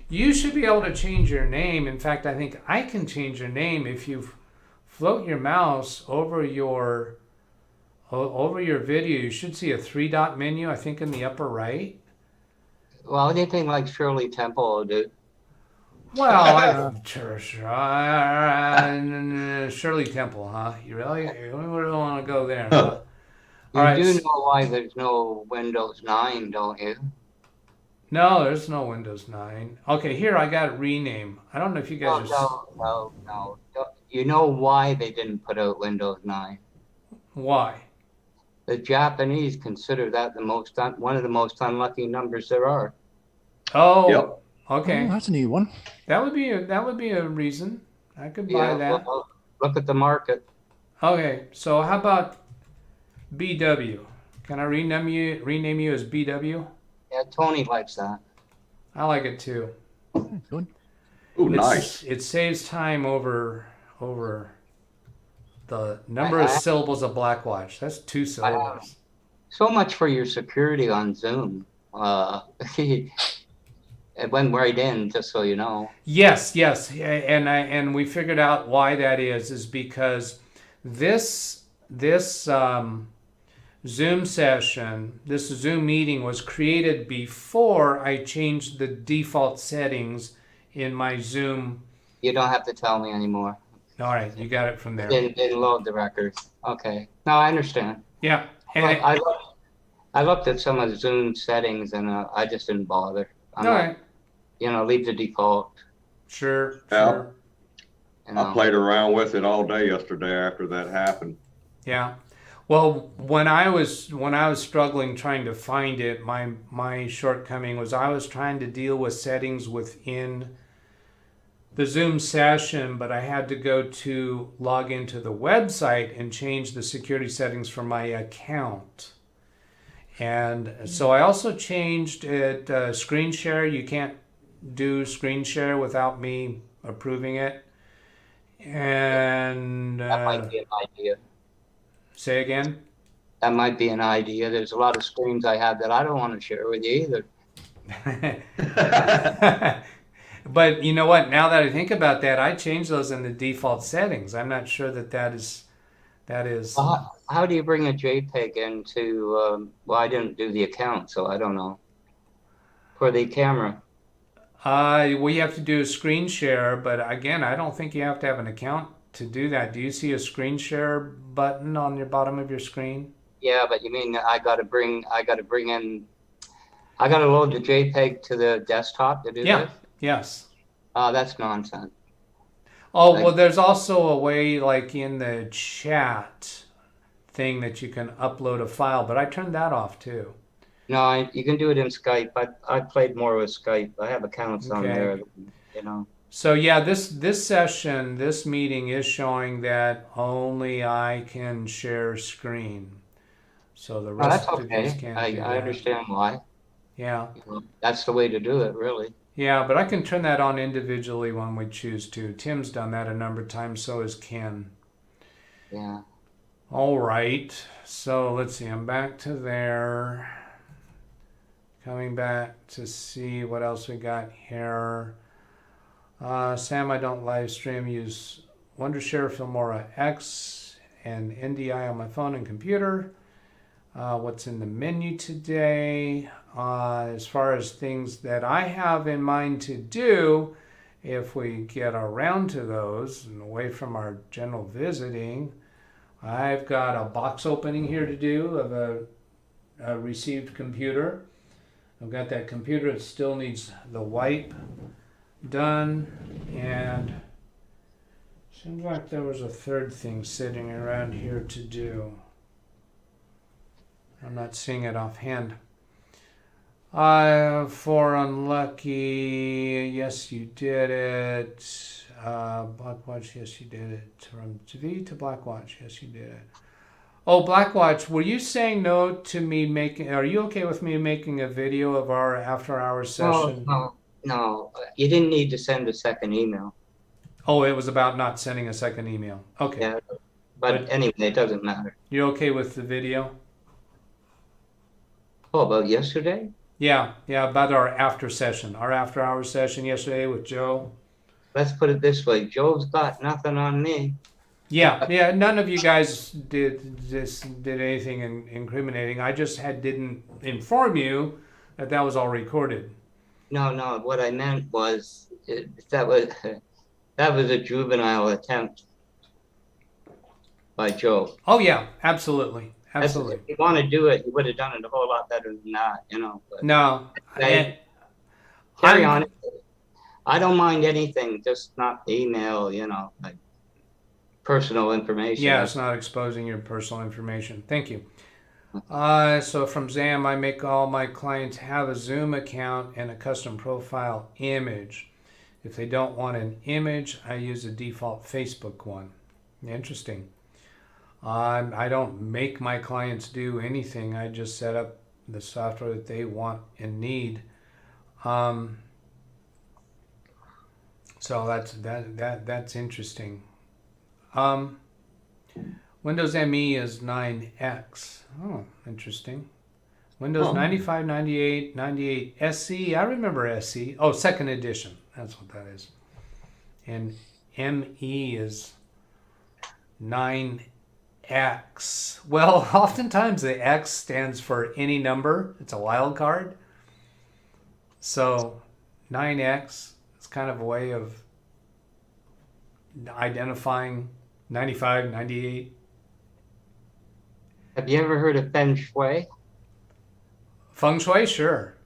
You should be able to change your name. In fact, I think I can change your name if you float your mouse over your video. You should see a 3-dot menu, I think, in the upper right. Well, anything like Shirley Temple will do. Well, Shirley Temple, huh? You really want to go there, huh? You do know why there's no Windows 9, don't you? No, there's no Windows 9. Okay, here I got rename. I don't know if you guys No. You know why they didn't put out Windows 9? Why? The Japanese consider that one of the most unlucky numbers there are. Oh, Yep. okay. Oh, that's a new one. That would be a reason. I could buy that. Well, look at the market. Okay, so how about BW? Can I rename you as BW? Yeah, Tony likes that. I like it too. Good. Oh, nice. It saves time over the number of syllables of Blackwatch. That's 2 syllables. So much for your security on Zoom. It went right in, just so you know. Yes, and we figured out why that is because this Zoom session, this Zoom meeting was created before I changed the default settings in my Zoom. You don't have to tell me anymore. All right, you got it from there. Didn't load the records. Okay. No, I understand. Yeah. I looked at some of the Zoom settings and I just didn't bother. All right. Leave the default. Sure. Yeah. Sure. I played around with it all day yesterday after that happened. Yeah. Well, when I was struggling trying to find it, my shortcoming was I was trying to deal with settings within the Zoom session, but I had to go to log into the website and change the security settings for my account. And so I also changed it, screen share. You can't do screen share without me approving it. And That might be an idea. Say again? That might be an idea. There's a lot of screens I have that I don't want to share with you either. But you know what? Now that I think about that, I changed those in the default settings. I'm not sure that is. How do you bring a JPEG into? Well, I didn't do the account, so I don't know. For the camera. We have to do a screen share, but again, I don't think you have to have an account to do that. Do you see a screen share button on your bottom of your screen? Yeah, but you mean I got to load the JPEG to the desktop to do Yeah. this? Yes. That's nonsense. Oh, well, there's also a way like in the chat thing that you can upload a file, but I turned that off too. No, you can do it in Skype. I played more with Skype. I have accounts on Okay. there, So yeah, this session, this meeting is showing that only I can share screen. So the rest that's of you okay. can't I do that. understand why. Yeah. That's the way to do it, really. Yeah, but I can turn that on individually when we choose to. Tim's done that a number of times, so is Ken. Yeah. All right. So let's see. I'm back to there. Coming back to see what else we got here. Sam, I don't live stream. Use Wondershare, Filmora X, and NDI on my phone and computer. What's in the menu today? As far as things that I have in mind to do, if we get around to those and away from our general visiting, I've got a box opening here to do of a received computer. I've got that computer. It still needs the wipe done, and seems like there was a third thing sitting around here to do. I'm not seeing it offhand. For unlucky, yes you did it. Blackwatch, yes you did it. From TV to Blackwatch, yes you did it. Oh, Blackwatch, were you saying no to me making, are you okay with me making a video of our after hours session? No, you didn't need to send a second email. Oh, it was about not sending a second email. Okay. Yeah, but anyway, it doesn't matter. You okay with the video? Oh, about yesterday? Yeah, about our after hours session yesterday with Joe. Let's put it this way. Joe's got nothing on me. Yeah, none of you guys did anything incriminating. I just didn't inform you that was all recorded. No, what I meant was that was a juvenile attempt by Joe. Oh yeah, absolutely. If you want to do it, you would have done it a whole lot better than that, But no, carry on. I don't mind anything, just not email, like personal information. Yeah, it's not exposing your personal information. Thank you. So from Zam, I make all my clients have a Zoom account and a custom profile image. If they don't want an image, I use a default Facebook one. Interesting. I don't make my clients do anything. I just set up the software that they want and need. So that's interesting. Windows ME is 9X. Oh, interesting. Windows 95, 98, 98 SE. I remember SE. Oh, second edition. That's what that is. And ME is 9 9X. Well, oftentimes the X stands for any number. It's a wild card. So 9X is kind of a way of identifying 95, 98. Have you ever heard of Feng Shui? Feng Shui, sure.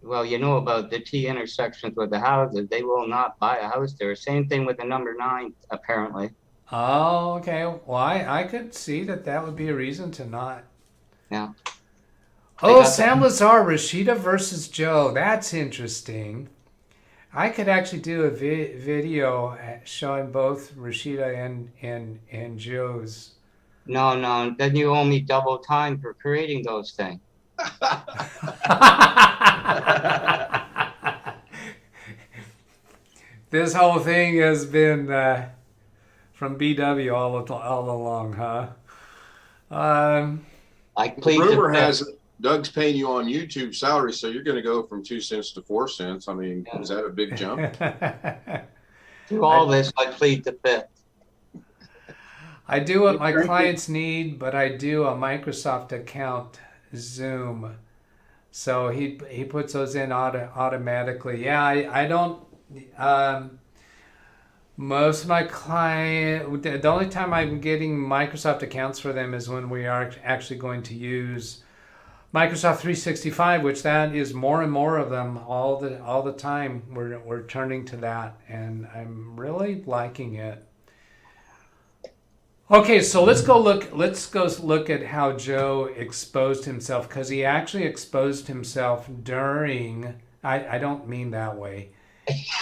Well, you know about the T intersections with the houses. They will not buy a house there. Same thing with the number 9, apparently. Oh, okay. Well, I could see that would be a reason to not. Yeah. Oh, got Sam Lazar, Rashida versus Joe. That's interesting. I could actually do a video showing both Rashida and Joe's. No. Then you owe me double time for creating those things. This whole thing has been from BW all along, huh? I plead Rumor the has it Doug's paying you on YouTube salary, so you're going to go from 2 cents to 4 cents. I mean, is that a big jump? to all this. I plead the fifth. I do what my clients need, but I do a Microsoft account Zoom. So he puts those in automatically. Yeah, I don't. Most of my client, the only time I'm getting Microsoft accounts for them is when we are actually going to use Microsoft 365, which that is more and more of them all the time. We're turning to that, and I'm really liking it. Okay, so let's go look at how Joe exposed himself, because he actually exposed himself during. I don't mean that way.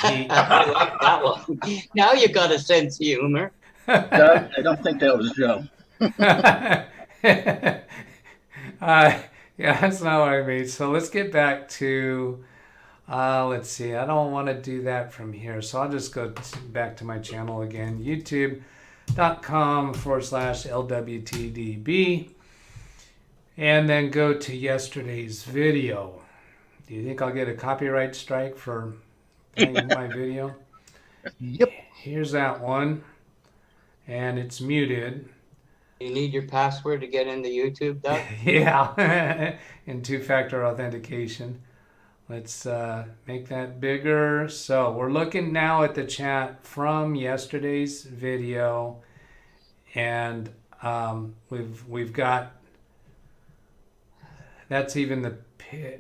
I like that one. Now you got a sense of humor. Doug, I don't think that was Joe. Yeah, that's not what I mean. So let's get back to, let's see. I don't want to do that from here. So I'll just go back to my channel again, youtube.com/LWTDB. And then go to yesterday's video. Do you think I'll get a copyright strike for playing my video? Yep. Here's that one. And it's muted. You need your password to get into YouTube, Doug? Yeah, and two-factor authentication. Let's make that bigger. So we're looking now at the chat from yesterday's video, and we've got, that's even the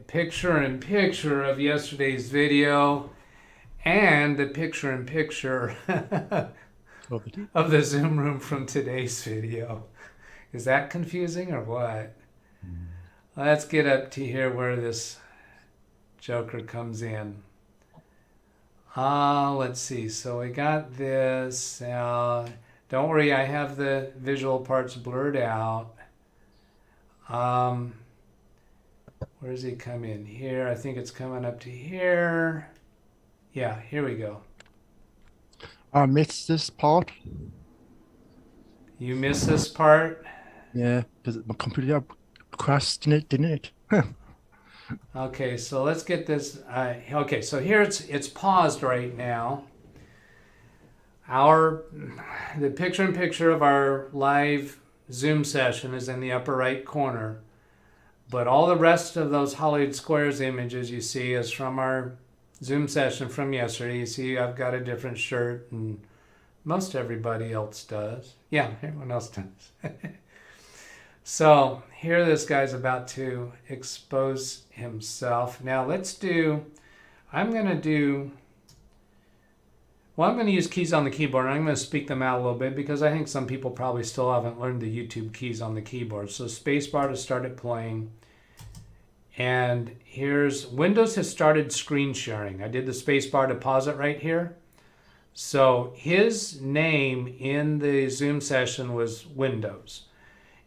picture-in-picture of yesterday's video, and the picture-in-picture of the Zoom room from today's video. Is that confusing or what? Let's get up to here where this Joker comes in. Let's see. So we got this. Don't worry, I have the visual parts blurred out. Where does he come in? Here. I think it's coming up to here. Yeah, here we go. I missed this part. You missed this part? Yeah, because my computer crashed, didn't it? Okay, so let's get this. Okay, so here it's paused right now. The picture-in-picture of our live Zoom session is in the upper right corner, but all the rest of those Hollywood Squares images you see is from our Zoom session from yesterday. You see I've got a different shirt, and most everybody else does. Yeah, everyone else does. So here this guy's about to expose himself. Now I'm going to use keys on the keyboard, and I'm going to speak them out a little bit because I think some people probably still haven't learned the YouTube keys on the keyboard. So spacebar to start it playing. And here's Windows has started screen sharing. I did the spacebar to pause it right here. So his name in the Zoom session was Windows.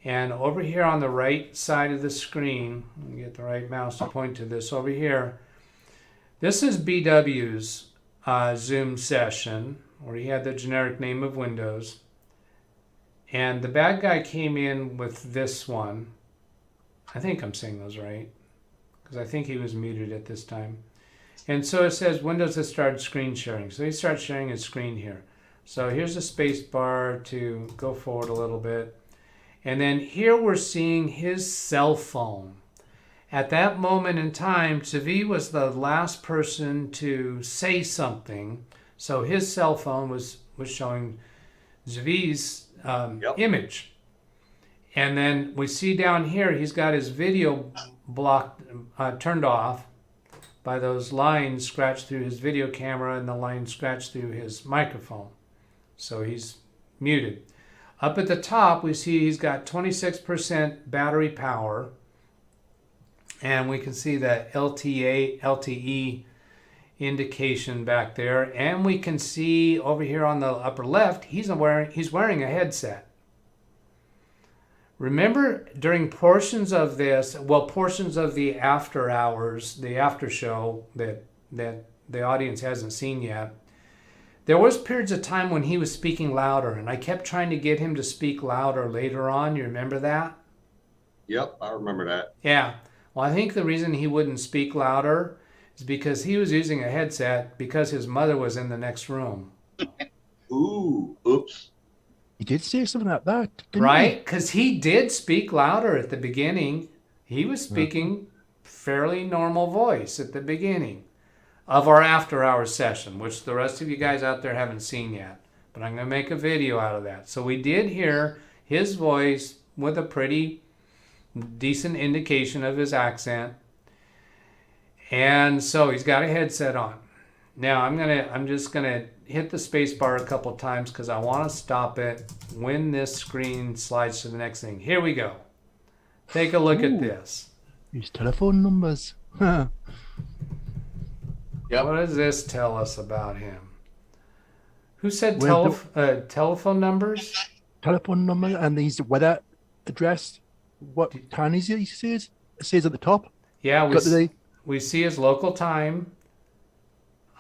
And over here on the right side of the screen, let me get the right mouse to point to this over here. This is BW's Zoom session where he had the generic name of Windows. And the bad guy came in with this one. I think I'm saying those right, because I think he was muted at this time. And so it says Windows has started screen sharing. So he starts sharing his screen here. So here's the space bar to go forward a little bit. And then here we're seeing his cell phone. At that moment in time, Zvi was the last person to say something. So his cell phone was showing Zvi's image. And then we see down here, he's got his video blocked, turned off by those lines scratched through his video camera and the lines scratched through his microphone. So he's muted. Up at the top, we see he's got 26% battery power. And we can see that LTE indication back there. And we can see over here on the upper left, he's wearing a headset. Remember, during portions of this, portions of the after hours, the after show that the audience hasn't seen yet, there was periods of time when he was speaking louder, and I kept trying to get him to speak louder later on. You remember that? Yep, I remember that. Yeah. Well, I think the reason he wouldn't speak louder is because he was using a headset because his mother was in the next room. Ooh, oops. He did say something like that, didn't Right? Because he did speak louder at the beginning. He was speaking fairly normal voice at the beginning of our after hours session, which the rest of you guys out there haven't seen yet. But I'm going to make a video out of that. So we did hear his voice with a pretty decent indication of his accent. And so he's got a headset on. Now I'm just gonna hit the space bar a couple times because I want to stop it when this screen slides to the next thing. Here we go. Take a look at this. His telephone numbers. Yep. What does this tell us about him? Who said Where telephone numbers? Telephone number and his weather address. What time is it? He says. It says at the top. Yeah, Got the we see his local time.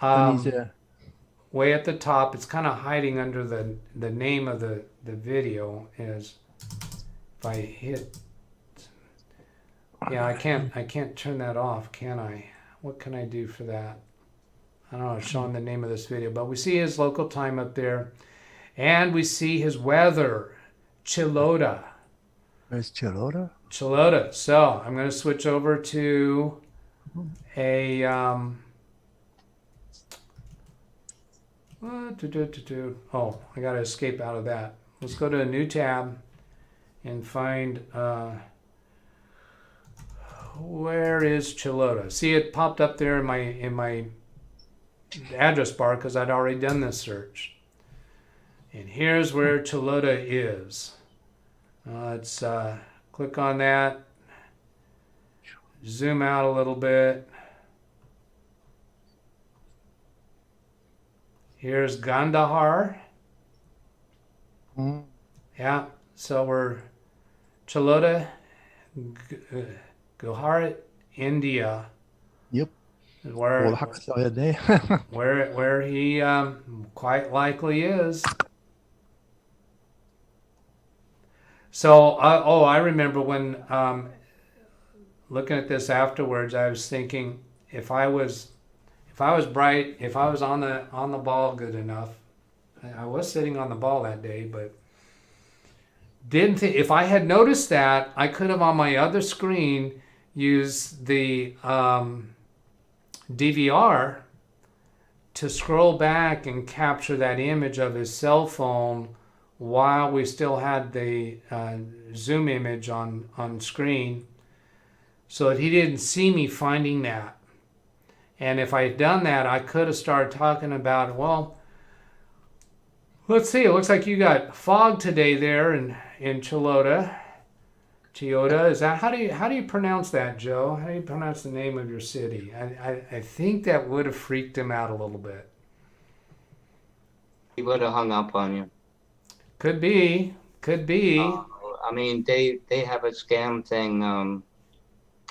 and he's, Way at the top, it's kind of hiding under the name of the video. Is if I hit, yeah, I can't turn that off, can I? What can I do for that? I don't know. It's showing the name of this video, but we see his local time up there, and we see his weather, Chilota. Where's Chilota? Chilota. So I'm going to switch over to a oh, I got to escape out of that. Let's go to a new tab and find where is Chilota. See, it popped up there in my address bar because I'd already done this search. And here's where Chilota is. Let's click on that. Zoom out a little bit. Here's Gandhar. Yeah, so we're Chilota, Gujarat, India. Yep. Where there. where he quite likely is. So I remember when looking at this afterwards, I was thinking if I was bright, if I was on the ball good enough, I was sitting on the ball that day, but didn't think if I had noticed that, I could have on my other screen used the DVR to scroll back and capture that image of his cell phone while we still had the zoom image on screen, so that he didn't see me finding that. And if I had done that, I could have started talking about, well, let's see, it looks like you got fog today there in Chilota. Chilota, is that how do you pronounce that, Joe? How do you pronounce the name of your city? I think that would have freaked him out a little bit. He would have hung up on you. Could be. I mean, they have a scam thing.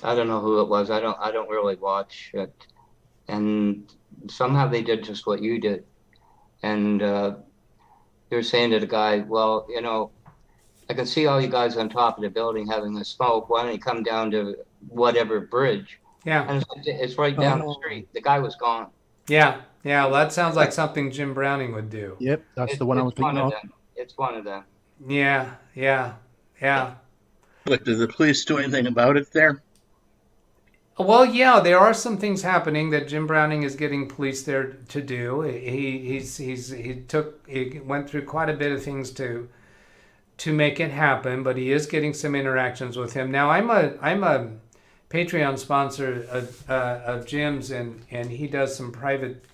I don't know who it was. I don't really watch it, and somehow they did just what you did, and they're saying to the guy, well, you know, I can see all you guys on top of the building having a smoke. Why don't you come down to whatever bridge? Yeah. And it's right down the street. The guy was gone. Yeah. Well, that sounds like something Jim Browning would do. Yep, that's the one I was thinking of. It's one of them. Yeah. Yeah. But did the police do anything about it there? Well, yeah, there are some things happening that Jim Browning is getting police there to do. He went through quite a bit of things to make it happen, but he is getting some interactions with him. Now, I'm a Patreon sponsor of Jim's, and he does some private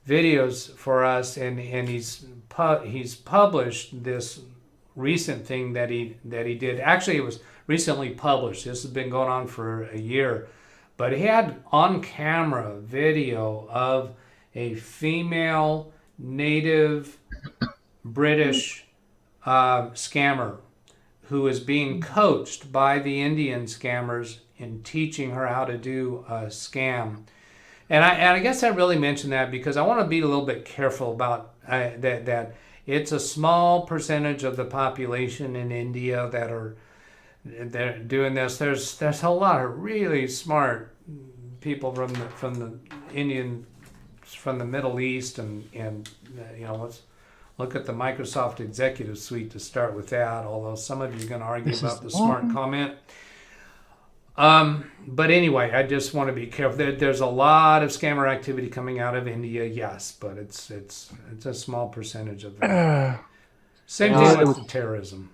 videos for us, and he's published this recent thing that he did. Actually, it was recently published. This has been going on for a year, but he had on camera video of a female native British scammer who is being coached by the Indian scammers in teaching her how to do a scam. And I guess I really mentioned that because I want to be a little bit careful about that it's a small percentage of the population in India that are doing this. There's a lot of really smart people from the Middle East, and let's look at the Microsoft Executive Suite to start with that. Although some of you are going to argue about the smart comment. But anyway, I just want to be careful. There's a lot of scammer activity coming out of India, yes, but it's a small percentage of that. Same thing with terrorism.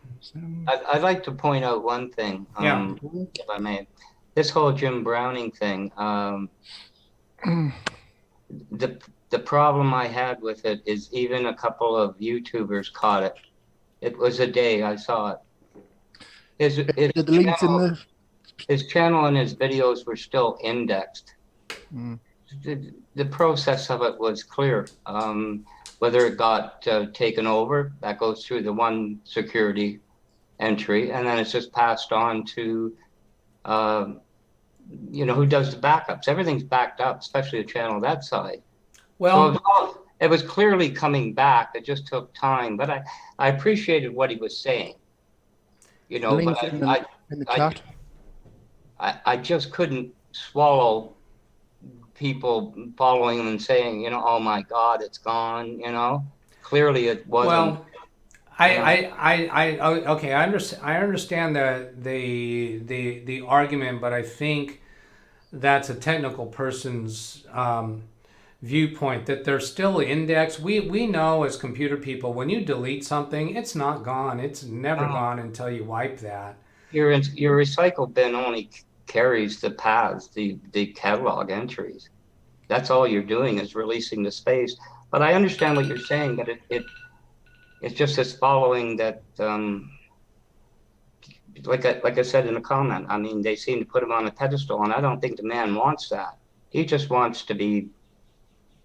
I'd like to point out one thing, if I may. This whole Jim Browning thing, the problem I had with it is even a couple of YouTubers caught it. It was a day I saw it. His channel and his videos were still indexed. The process of it was clear. Whether it got taken over, that goes through the one security entry, and then it's just passed on to, who does the backups. Everything's backed up, especially the channel that side. Well, so it was clearly coming back. It just took time, but I appreciated what he was saying. But I just couldn't swallow people following him and saying, oh my God, it's gone. Clearly it wasn't. Well, okay. I understand the argument, but I think that's a technical person's viewpoint that they're still indexed. We know as computer people, when you delete something, it's not gone. It's never gone until you wipe that. Your recycle bin only carries the paths, the catalog entries. That's all you're doing is releasing the space. But I understand what you're saying, that it's just this following that, like I said in the comment, I mean, they seem to put him on a pedestal, and I don't think the man wants that. He just wants to be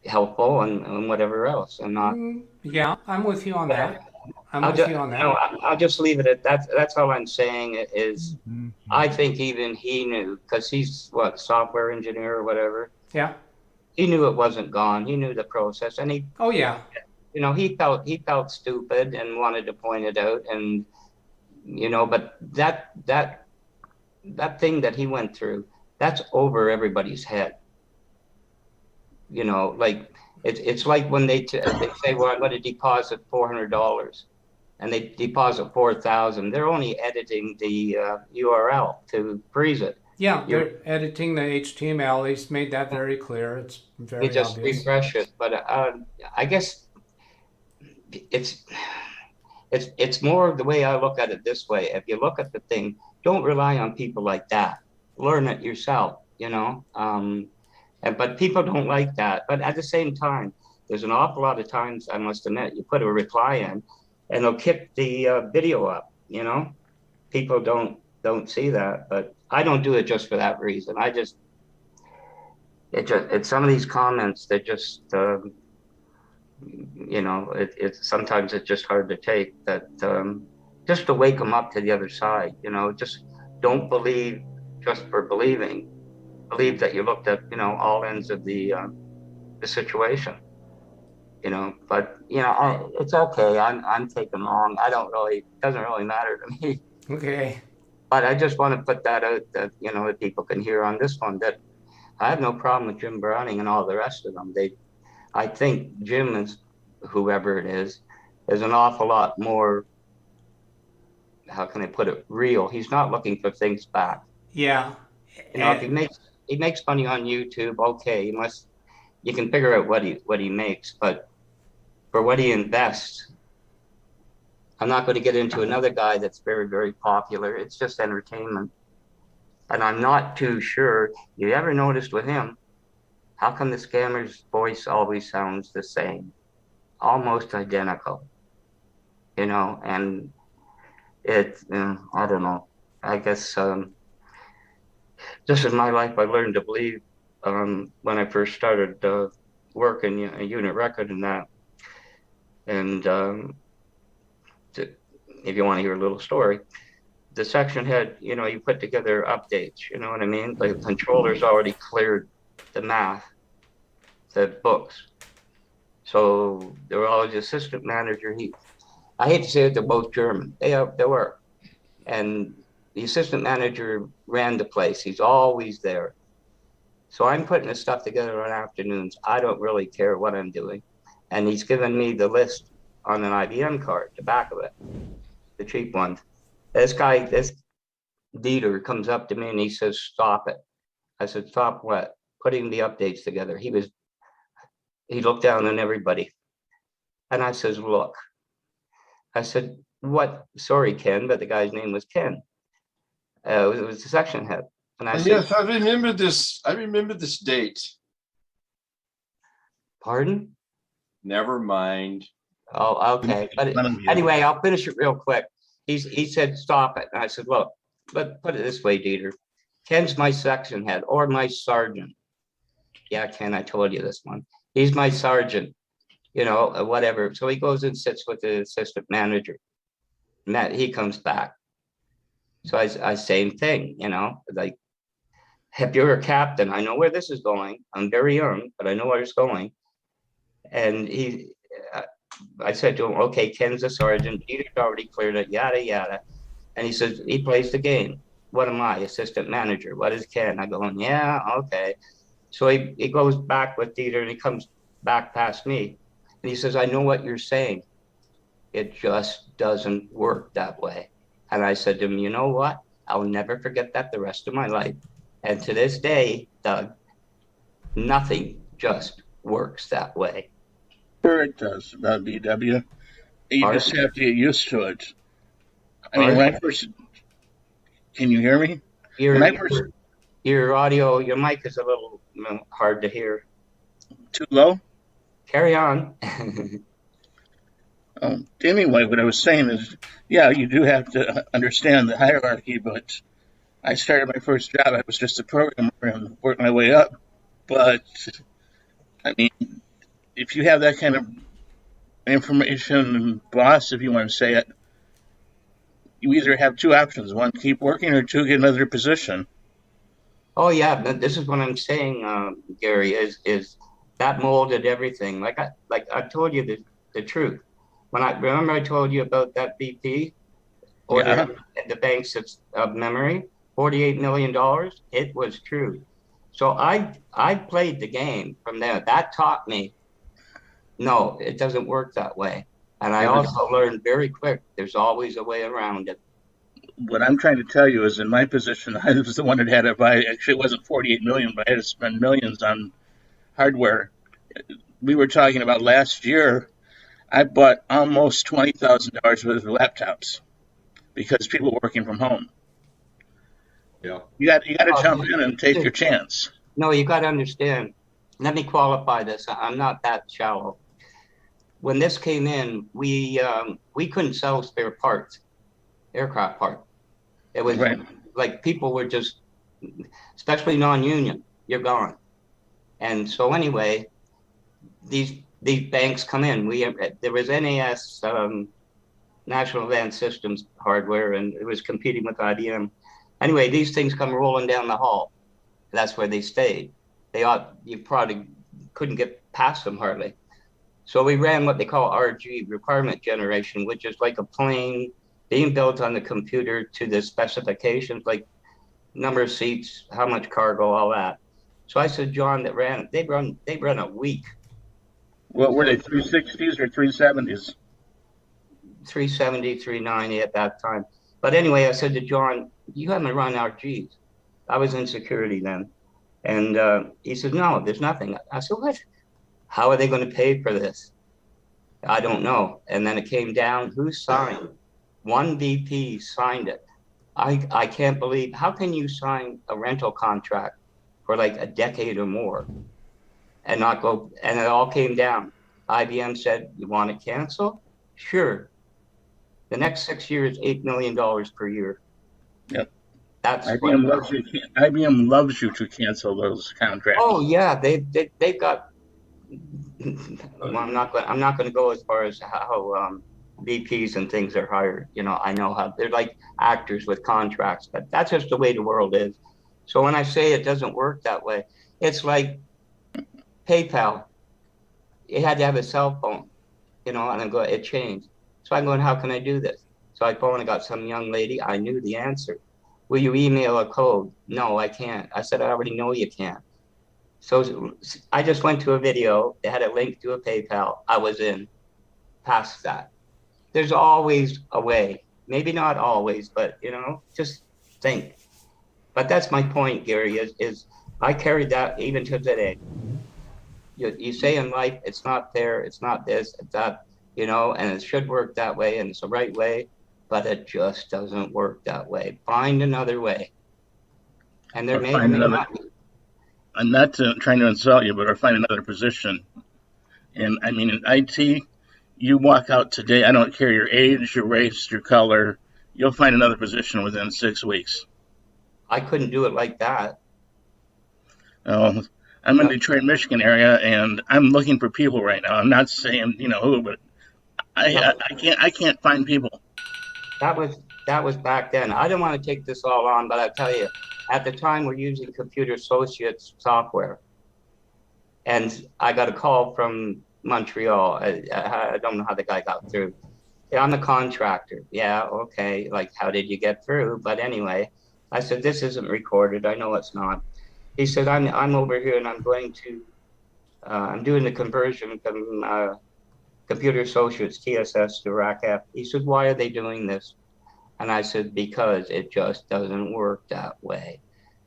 helpful and whatever else, and not. Yeah, I'm with you on that. I'll just leave it at that. That's all I'm saying is, I think even he knew, because he's software engineer or whatever. Yeah. He knew it wasn't gone. He knew the process, and he. Oh yeah. He felt stupid and wanted to point it out, and but that thing that he went through, that's over everybody's head. Like it's like when they say, well, I'm going to deposit $400, and they deposit 4,000. They're only editing the URL to freeze it. Yeah, they're editing the HTML. They made that very clear. It's very obvious. They just refresh it, but I guess it's more the way I look at it this way. If you look at the thing, don't rely on people like that. Learn it yourself, but people don't like that. But at the same time, there's an awful lot of times, I must admit, you put a reply in, and they'll kick the video up. People don't see that, but I don't do it just for that reason. It's some of these comments that just, sometimes it's just hard to take. That just to wake them up to the other side. Just don't believe just for believing. Believe that you looked at all ends of the situation. But it's okay. I'm taking long. It doesn't really matter to me. Okay. But I just want to put that out that that people can hear on this one, that I have no problem with Jim Browning and all the rest of them. I think Jim is, whoever it is an awful lot more how can I put it, real. He's not looking for things back. Yeah. You know, if he makes money on YouTube, okay, you can figure out what he makes, but for what he invests, I'm not going to get into another guy that's very, very popular. It's just entertainment. And I'm not too sure. You ever noticed with him, how come the scammer's voice always sounds the same? Almost identical. You know, and I don't know. I guess this is my life. I learned to believe when I first started working a unit record and that. And if you want to hear a little story, the section head, you know, you put together updates, you know what I mean? The controller's already cleared the math, the books. So there were always assistant manager. I hate to say it, they're both German. They were. And the assistant manager ran the place. He's always there. So I'm putting this stuff together on afternoons. I don't really care what I'm doing. And he's given me the list on an IBM card, the back of it, the cheap one. This Dieter comes up to me and he says, stop it. I said, stop what? Putting the updates together. He looked down on everybody. And I says, look. I said, what? Sorry, Ken, but the guy's name was Ken. It was the section head. And I said, yes, I remember this. I remember this date. pardon? Never mind. Oh, okay. But anyway, I'll finish it real quick. He said, stop it. And I said, look, but put it this way, Dieter. Ken's my section head or my sergeant. Yeah, Ken, I told you this one. He's my sergeant, you know, whatever. So he goes and sits with the assistant manager. And he comes back. So I same thing, you know, like, if you're a captain, I know where this is going. I'm very young, but I know where it's going. And I said to him, okay, Ken's a sergeant. Peter's already cleared it, yada, yada. And he says, he plays the game. What am I? Assistant manager. What is Ken? I go, yeah, okay. So he goes back with Dieter and he comes back past me. And he says, I know what you're saying. It just doesn't work that way. And I said to him, you know what? I'll never forget that the rest of my life. And to this day, Doug, nothing just works that way. Sure it does, BW. You Pardon? just have to get used to it. I mean, when I first, can you hear me? Your audio, your mic is a little hard to hear. Too low? Carry on. Anyway, what I was saying is, yeah, you do have to understand the hierarchy, but I started my first job, I was just a programmer and worked my way up. But, I mean, if you have that kind of information boss, if you want to say it, you either have two options. One, keep working, or two, get another position. Oh, yeah, but this is what I'm saying, Gary, is that molded everything. Like I told you the truth. When I told you about that BP order at the banks of memory, $48 million, it was true. So I played the game from there. That taught me, no, it doesn't work that way. And I also learned very quick, there's always a way around it. What I'm trying to tell you is, in my position, I was the one that had to buy, actually it wasn't 48 million, but I had to spend millions on hardware. We were talking about last year, I bought almost $20,000 worth of laptops because people were working from home. Yeah. You got to jump in and take your chance. No, you got to understand. Let me qualify this. I'm not that shallow. When this came in, we couldn't sell spare parts, aircraft parts. It was like people were just, especially non-union, you're gone. And so anyway, these banks come in. There was NAS, National Advanced Systems hardware, and it was competing with IBM. Anyway, these things come rolling down the hall. That's where they stayed. You probably couldn't get past them hardly. So we ran what they call RG, requirement generation, which is like a plane being built on the computer to the specifications, like number of seats, how much cargo, all that. So I said, John, they run a week. What were they, 360s or 370s? 370, 390 at that time. But anyway, I said to John, you haven't run RGs. I was in security then. And he said, no, there's nothing. I said, what? How are they going to pay for this? I don't know. And then it came down, who signed? One VP signed it. I can't believe, how can you sign a rental contract for like a decade or more and not go, and it all came down. IBM said, you want to cancel? Sure. The next 6 years, $8 million per year. Yep. That's IBM loves you to cancel those contracts. Oh yeah, they've got. Well, I'm not going to go as far as how VPs and things are hired. You know, I know how they're like actors with contracts, but that's just the way the world is. So when I say it doesn't work that way, it's like PayPal. You had to have a cell phone, you know, and it changed. So I'm going, how can I do this? So I phoned and got some young lady. I knew the answer. Will you email a code? No, I can't. I said, I already know you can't. So I just went to a video. They had a link to a PayPal. I was in. Past that. There's always a way. Maybe not always, but, you know, just think. But that's my point, Gary, is I carried that even to today. You say in life, it's not fair, it's not this, it's that, you know, and it should work that way, and it's the right way, but it just doesn't work that way. Find another way. And there may or may not be. I'm not trying to insult you, but or find another position. And I mean, in IT, you walk out today, I don't care your age, your race, your color, you'll find another position within 6 weeks. I couldn't do it like that. Oh, I'm in Detroit, Michigan area, and I'm looking for people right now. I'm not saying, you know, who, but I can't find people. That was back then. I don't want to take this all on, but I'll tell you, at the time we're using Computer Associates software. And I got a call from Montreal. I don't know how the guy got through. Yeah, I'm a contractor. Yeah, okay. Like, how did you get through? But anyway, I said, this isn't recorded. I know it's not. He said, I'm over here and I'm going to, I'm doing the conversion from Computer Associates TSS to RACF. He said, why are they doing this? And I said, because it just doesn't work that way.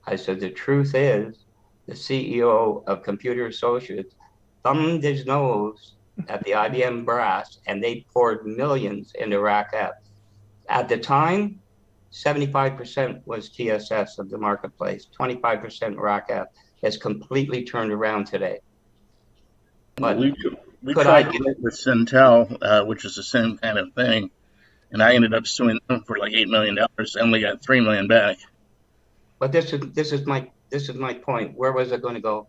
I said, the truth is, the CEO of Computer Associates thumbed his nose at the IBM brass, and they poured millions into RACF. At the time, 75% was TSS of the marketplace, 25% RACF. It's completely turned around today. But we tried to get with Centel, which is the same kind of thing, and I ended up suing them for like $8 million. I only got $3 million back. But this is my point. Where was it going to go?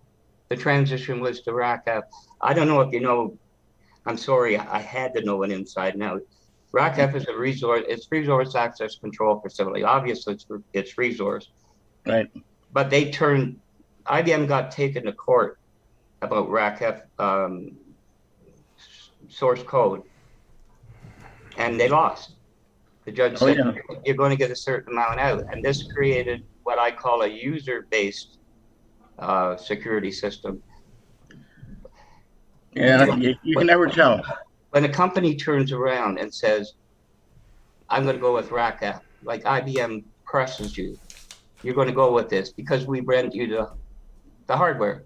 The transition was to RACF. I don't know if you know. I'm sorry, I had to know it inside and out. RACF is it's resource access control facility. Obviously, it's resource. Right. But IBM got taken to court about RACF source code, and they lost. The judge said, you're going to get a certain amount out. And this created what I call a user-based security system. Yeah, you can never tell. When a company turns around and says, I'm going to go with RACF, like IBM presses you, you're going to go with this because we rent you the hardware.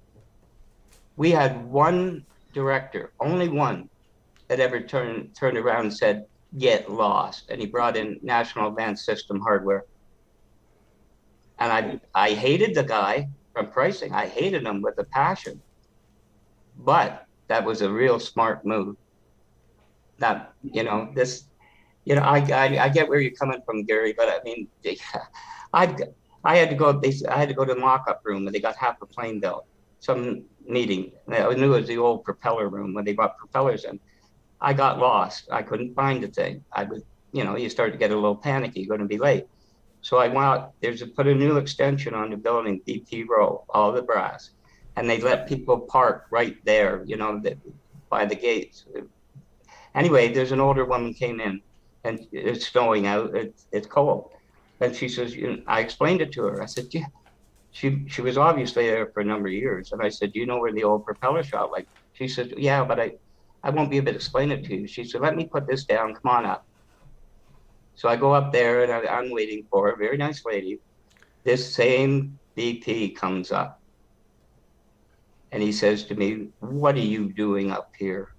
We had one director, only one, that ever turned around and said, get lost. And he brought in National Advanced System hardware. And I hated the guy from pricing. I hated him with a passion. But that was a real smart move. That, you know, I get where you're coming from, Gary, but I mean, I had to go to the mock-up room, and they got half a plane built. Some meeting. I knew it was the old propeller room when they brought propellers in. I got lost. I couldn't find the thing. You start to get a little panicky. You're going to be late. So I went out. Put a new extension on the building, BP row, all the brass, and they let people park right there, by the gates. Anyway, there's an older woman came in, and it's snowing out. It's cold, and she says, I explained it to her. I said, yeah. She was obviously there for a number of years, and I said, do you know where the old propeller shop? Like, she said, yeah, but I won't be able to explain it to you. She said, let me put this down. Come on up. So I go up there and I'm waiting for her, a very nice lady. This same VP comes up and he says to me, "What are you doing up here?"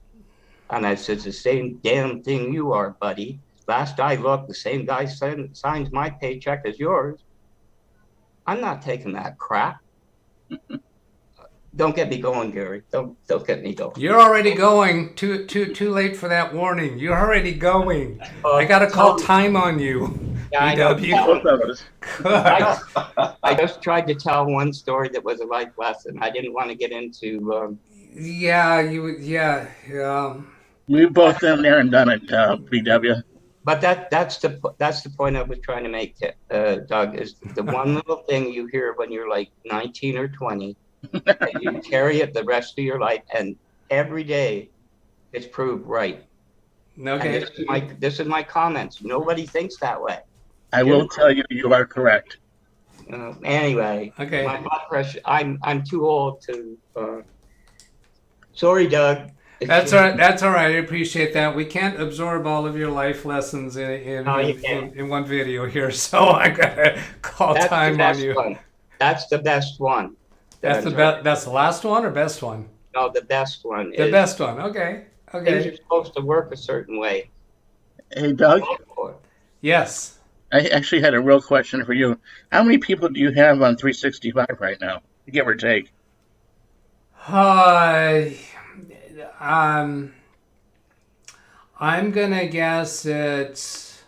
And I said, "The same damn thing you are, buddy. Last I looked, the same guy signs my paycheck as yours. I'm not taking that crap." Don't get me going, Gary. Don't get me going. You're already going. Too late for that warning. You're already going. I gotta call time on you. Yeah, I know. BW. Both of us. I just tried to tell one story that was a life lesson. I didn't want to get into. Yeah, yeah. We've both been there and done it, BW. But that's the point I was trying to make, Doug. Is the one little thing you hear when you're like 19 or 20, and you carry it the rest of your life, and every day it's proved right. Okay. And this is my comments. Nobody thinks that way. I will tell you, you are correct. Anyway, Okay. my blood pressure. I'm too old to. Sorry, Doug. That's all right. That's all right. I appreciate that. We can't absorb all of your life lessons in one video here, so I gotta call That's time the best on you. one. That's the best one. That's the best. That's the last one or best one? No, the best one. The best one. Okay. Things Okay. are supposed to work a certain way. Hey, Doug, Yes. I actually had a real question for you. How many people do you have on 365 right now, give or take? I'm gonna guess it's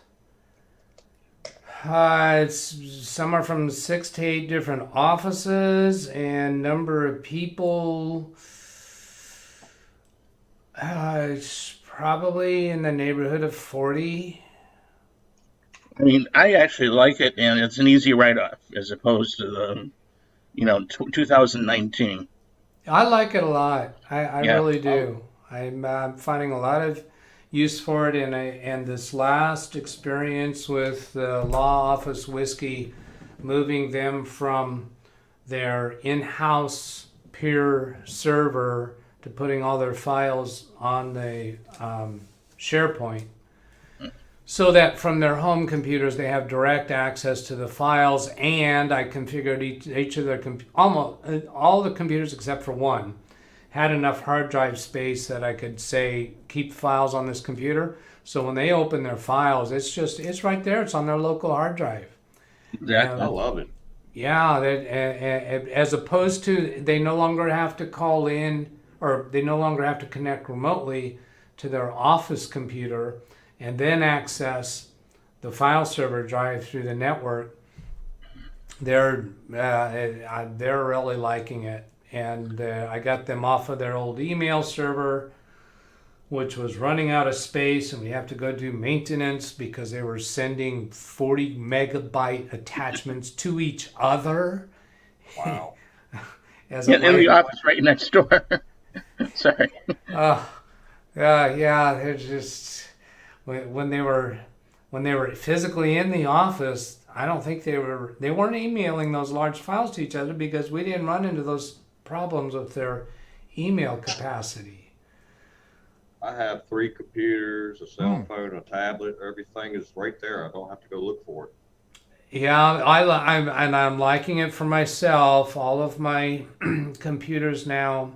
somewhere from 6 to 8 different offices, and number of people. It's probably in the neighborhood of 40. I mean, I actually like it, and it's an easy write-off as opposed to the, 2019. I like it a lot. I Yeah. really do. I'm finding a lot of use for it, and this last experience with the law office whiskey, moving them from their in-house peer server to putting all their files on the SharePoint, so that from their home computers they have direct access to the files. And I configured each of their almost all the computers except for one had enough hard drive space that I could say keep files on this computer. So when they open their files, it's right there. It's on their local hard drive. Exactly. I love it. Yeah, as opposed to they no longer have to call in, or they no longer have to connect remotely to their office computer and then access the file server drive through the network. They're really liking it, and I got them off of their old email server, which was running out of space, and we have to go do maintenance because they were sending 40 megabyte attachments to each other. Wow. In the office right next door. Sorry. Yeah, it's just when they were physically in the office, I don't think they weren't emailing those large files to each other because we didn't run into those problems with their email capacity. I have 3 computers, a cell phone, a tablet. Everything is right there. I don't have to go look for it. Yeah, I'm liking it for myself. All of my computers now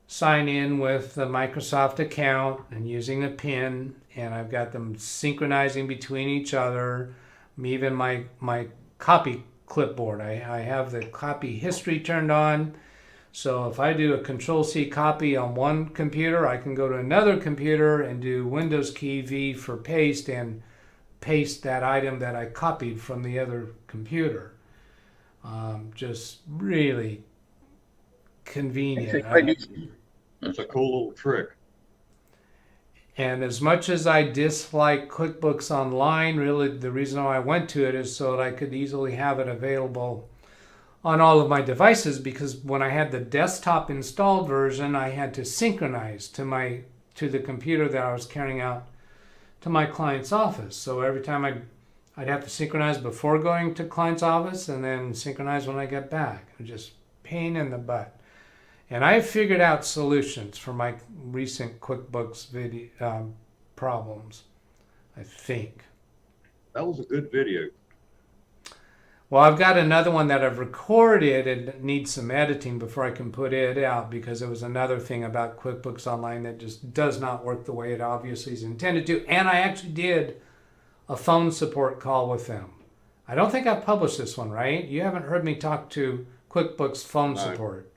sign in with the Microsoft account and using a PIN, and I've got them synchronizing between each other. Even my copy clipboard, I have the copy history turned on. So if I do a Control-C copy on one computer, I can go to another computer and do Windows key V for paste and paste that item that I copied from the other computer. Just really convenient. It's a cool little trick. And as much as I dislike QuickBooks Online, really the reason why I went to it is so that I could easily have it available on all of my devices, because when I had the desktop installed version, I had to synchronize to the computer that I was carrying out to my client's office. So every time I'd have to synchronize before going to client's office and then synchronize when I get back. It was just pain in the butt. And I figured out solutions for my recent QuickBooks video problems, I think. That was a good video. Well, I've got another one that I've recorded and needs some editing before I can put it out, because there was another thing about QuickBooks Online that just does not work the way it obviously is intended to. And I actually did a phone support call with them. I don't think I've published this one, right? You haven't heard me talk to QuickBooks phone No. support.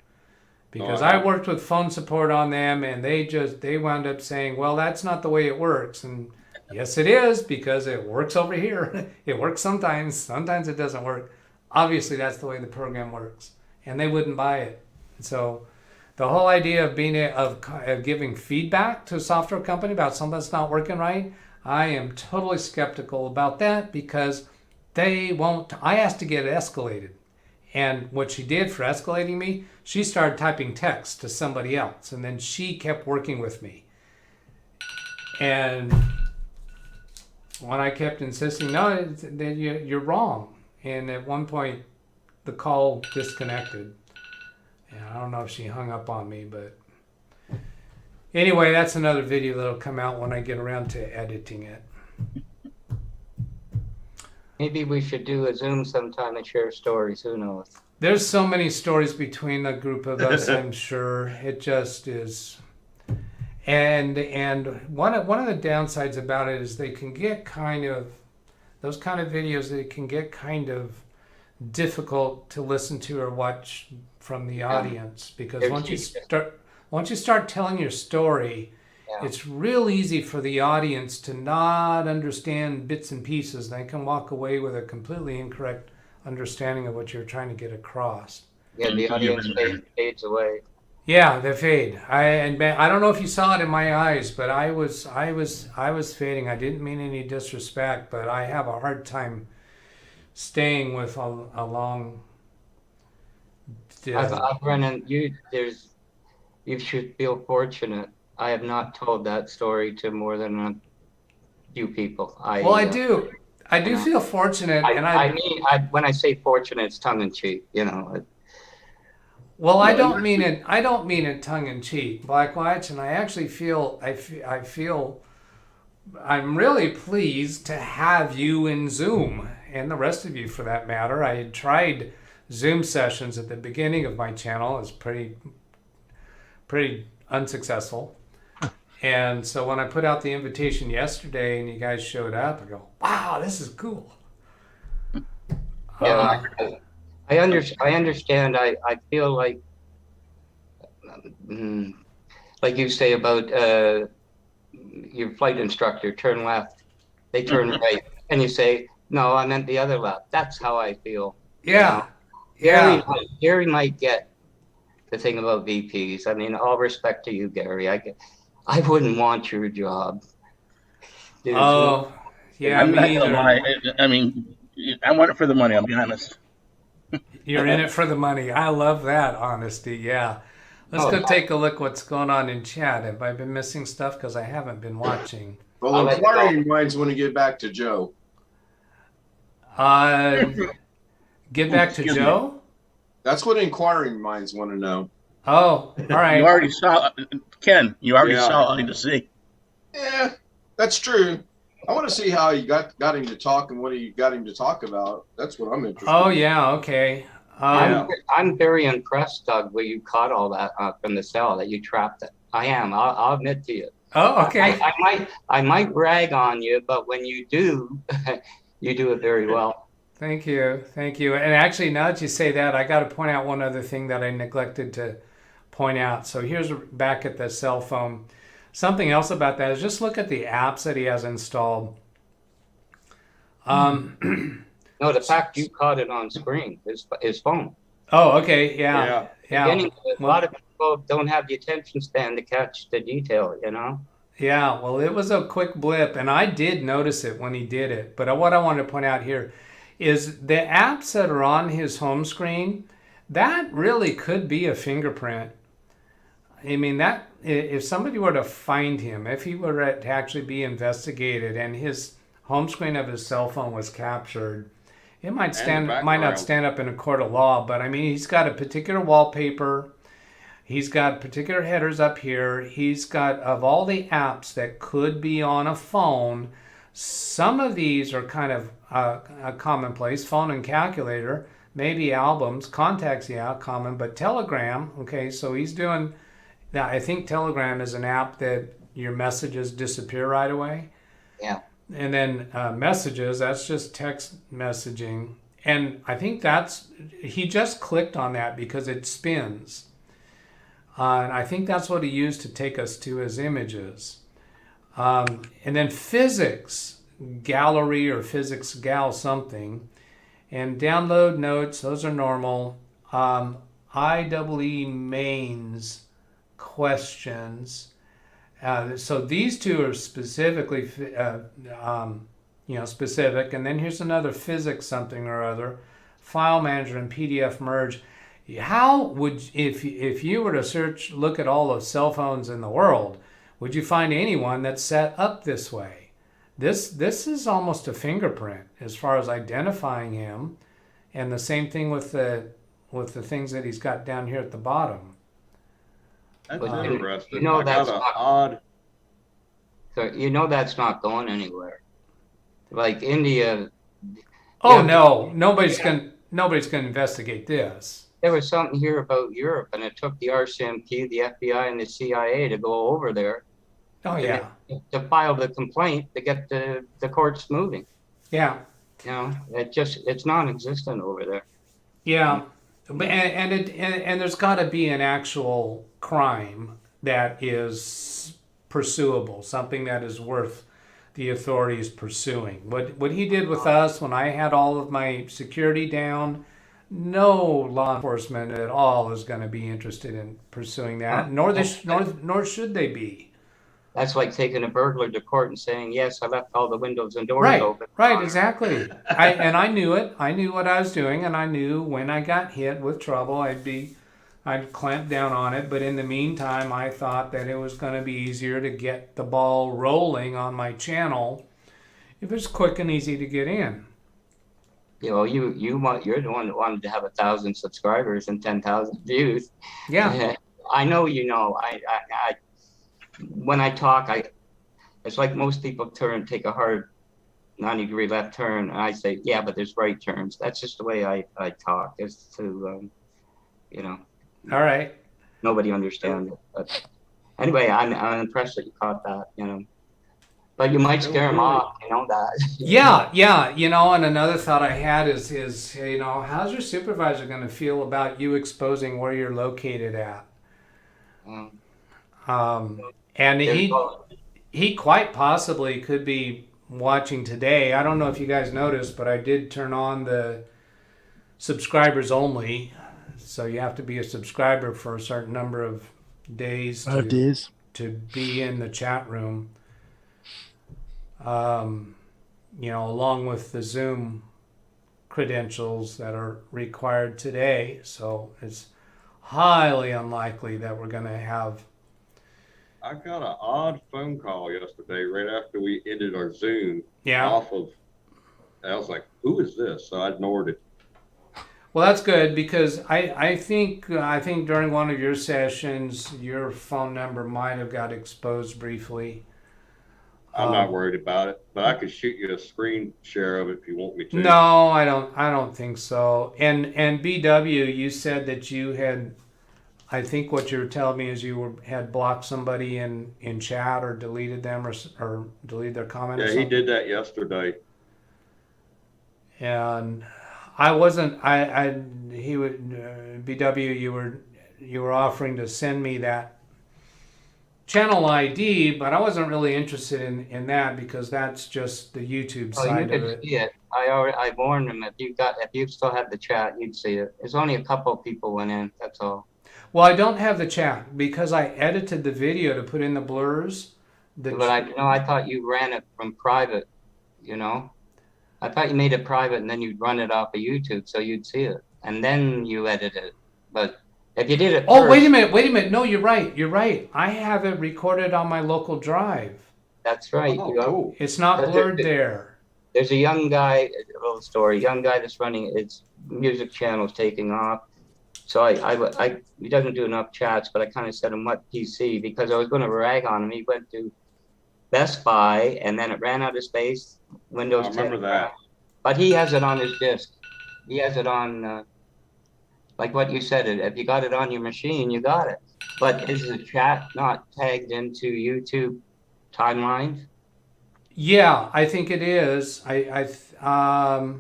Because No, I I worked with phone support on them, and they wound up saying, well, that's not the way it works. And yes, it is, because it works over here. It works sometimes. Sometimes it doesn't work. Obviously, that's the way the program works. And they wouldn't buy it. So the whole idea of of giving feedback to a software company about something that's not working right, I am totally skeptical about that, because they won't. I asked to get it escalated. And what she did for escalating me, she started typing text to somebody else, and then she kept working with me. And when I kept insisting, no, you're wrong. And at one point, the call disconnected. And I don't know if she hung up on me, but anyway, that's another video that'll come out when I get around to editing it. Maybe we should do a Zoom sometime and share stories. Who knows? There's so many stories between the group of us, I'm sure. It just is. And one of the downsides about it is they can get those kind of videos, they can get kind of difficult to listen to or watch from the audience, because once you start telling your story, it's real easy for the audience to not understand bits and pieces. They can walk away with a completely incorrect understanding of what you're trying to get across. Yeah, the audience fades away. Yeah, they fade. I don't know if you saw it in my eyes, but I was fading. I didn't mean any disrespect, but I have a hard time staying with a long. I've run in you should feel fortunate. I have not told that story to more than a few people. I do. I do feel fortunate, and when I say fortunate, it's tongue in cheek. Well, I don't mean it. I don't mean it tongue in cheek, Black Lights, and I actually feel. I feel. I'm really pleased to have you in Zoom, and the rest of you, for that matter. I had tried Zoom sessions at the beginning of my channel. It was pretty unsuccessful. And so when I put out the invitation yesterday and you guys showed up, I go, wow, this is cool. Yeah, I understand. I feel like you say about your flight instructor, turn left, they turn right, and you say, no, I meant the other left. That's how I feel. Yeah. Gary might get the thing about VPs. I mean, all respect to you, Gary. I wouldn't want your job. Dude, oh, yeah, I'm me not gonna lie. I mean, I want it for the money, I'll be honest. You're in it for the money. I love that honesty, yeah. Let's go take a look what's going on in chat. Have I been missing stuff? Because I haven't been watching. Well, inquiring minds want to get back to Joe. Get back to Joe? That's what inquiring minds want to know. Oh, all right. You already saw, Ken, you already saw all I need to see. Yeah, that's true. I want to see how you got him to talk and what he got him to talk about. That's what I'm interested in. Oh, yeah, okay. I'm very impressed, Doug, where you caught all that from the cell, that you trapped it. I am. I'll admit to you. Oh, okay. I might brag on you, but when you do, you do it very well. Thank you. And actually, now that you say that, I got to point out one other thing that I neglected to point out. So here's back at the cell phone. Something else about that is just look at the apps that he has installed. No, the fact you caught it on screen, his phone. Oh, okay, yeah. A lot of people don't have the attention span to catch the detail, Yeah, well, it was a quick blip, and I did notice it when he did it. But what I wanted to point out here is the apps that are on his home screen, that really could be a fingerprint. I mean, that if somebody were to find him, if he were to actually be investigated and his home screen of his cell phone was captured, it might not stand up in a court of law. But I mean, he's got a particular wallpaper. He's got particular headers up here. He's got, of all the apps that could be on a phone, Some of these are kind of commonplace. Phone and calculator, maybe albums, contacts, yeah, common. But Telegram, okay, so he's doing. Now I think Telegram is an app that your messages disappear right away. Yeah. And then messages, that's just text messaging. And I think he just clicked on that because it spins. And I think that's what he used to take us to his images. And then physics gallery or physics gal something. And download notes, those are normal. IEE mains questions. So these two are specifically, specific. And then here's another physics something or other, file manager and PDF merge. How would, if you were to look at all the cell phones in the world, would you find anyone that's set up this way? This is almost a fingerprint as far as identifying him, and the same thing with the things that he's got down here at the bottom. That's But interesting. you know I got that's an not- odd. So you know that's not going anywhere. Like India, Oh Yeah. no, nobody's gonna investigate this. there was something here about Europe, and it took the RCMP, the FBI, and the CIA to go over there Oh yeah, to file the complaint to get the courts moving. yeah, You know, it's non-existent over there. yeah. But and there's got to be an actual crime that is pursuable, something that is worth the authorities pursuing. What he did with us when I had all of my security down, no law enforcement at all is going to be interested in pursuing that, nor should they be. That's like taking a burglar to court and saying, "Yes, I left all the windows and doors open." Right, exactly. I knew it. I knew what I was doing, and I knew when I got hit with trouble, I'd clamp down on it. But in the meantime, I thought that it was going to be easier to get the ball rolling on my channel if it's quick and easy to get in. You know, you're the one that wanted to have 1,000 subscribers and 10,000 views. Yeah, I know you know. I when I talk, it's like most people take a hard 90-degree left turn, and I say, yeah, but there's right turns. That's just the way I talk. Is to all right. nobody understands it. But anyway, I'm impressed that you caught that. You know, but you might scare them off. You know that. Yeah. And another thought I had is how's your supervisor going to feel about you exposing where you're located at? And he quite possibly could be watching today. I don't know if you guys noticed, but I did turn on the subscribers only. So you have to be a subscriber for a certain number of days. 5 days. To be in the chat room. Along with the Zoom credentials that are required today. So it's highly unlikely that we're going to have. I got an odd phone call yesterday right after we ended our Zoom. Yeah. I was like, who is this? So I ignored it. Well, that's good because I think during one of your sessions, your phone number might have got exposed briefly. I'm not worried about it, but I could shoot you a screen share of it if you want me to. No, I don't think so. And BW, you said that you had. I think what you were telling me is had blocked somebody in chat or deleted them or deleted their comment. Yeah, he did that yesterday. And I wasn't. He would. BW, you were offering to send me that channel ID, but I wasn't really interested in that because that's just the YouTube side you of could it. see it. I warned him if you still had the chat, you'd see it. There's only a couple people went in. That's all. Well, I don't have the chat because I edited the video to put in the blurs. But I thought you ran it from private. You know, I thought you made it private and then you'd run it off of YouTube so you'd see it, and then you edit it. But if you did it Oh, first, wait a minute. No, you're right. I have it recorded on my local drive. that's right. Oh, You know, cool. It's not blurred there. There's a young guy, a little story, young guy that's running his music channel is taking off. So he doesn't do enough chats, but I kind of set him up PC because I was going to rag on him. He went to Best Buy, and then it ran out of space. Windows I remember 10. that. But he has it on his disk. He has it on, like what you said. If you got it on your machine, you got it. But is the chat not tagged into YouTube timelines? Yeah, I think it is. That's Oh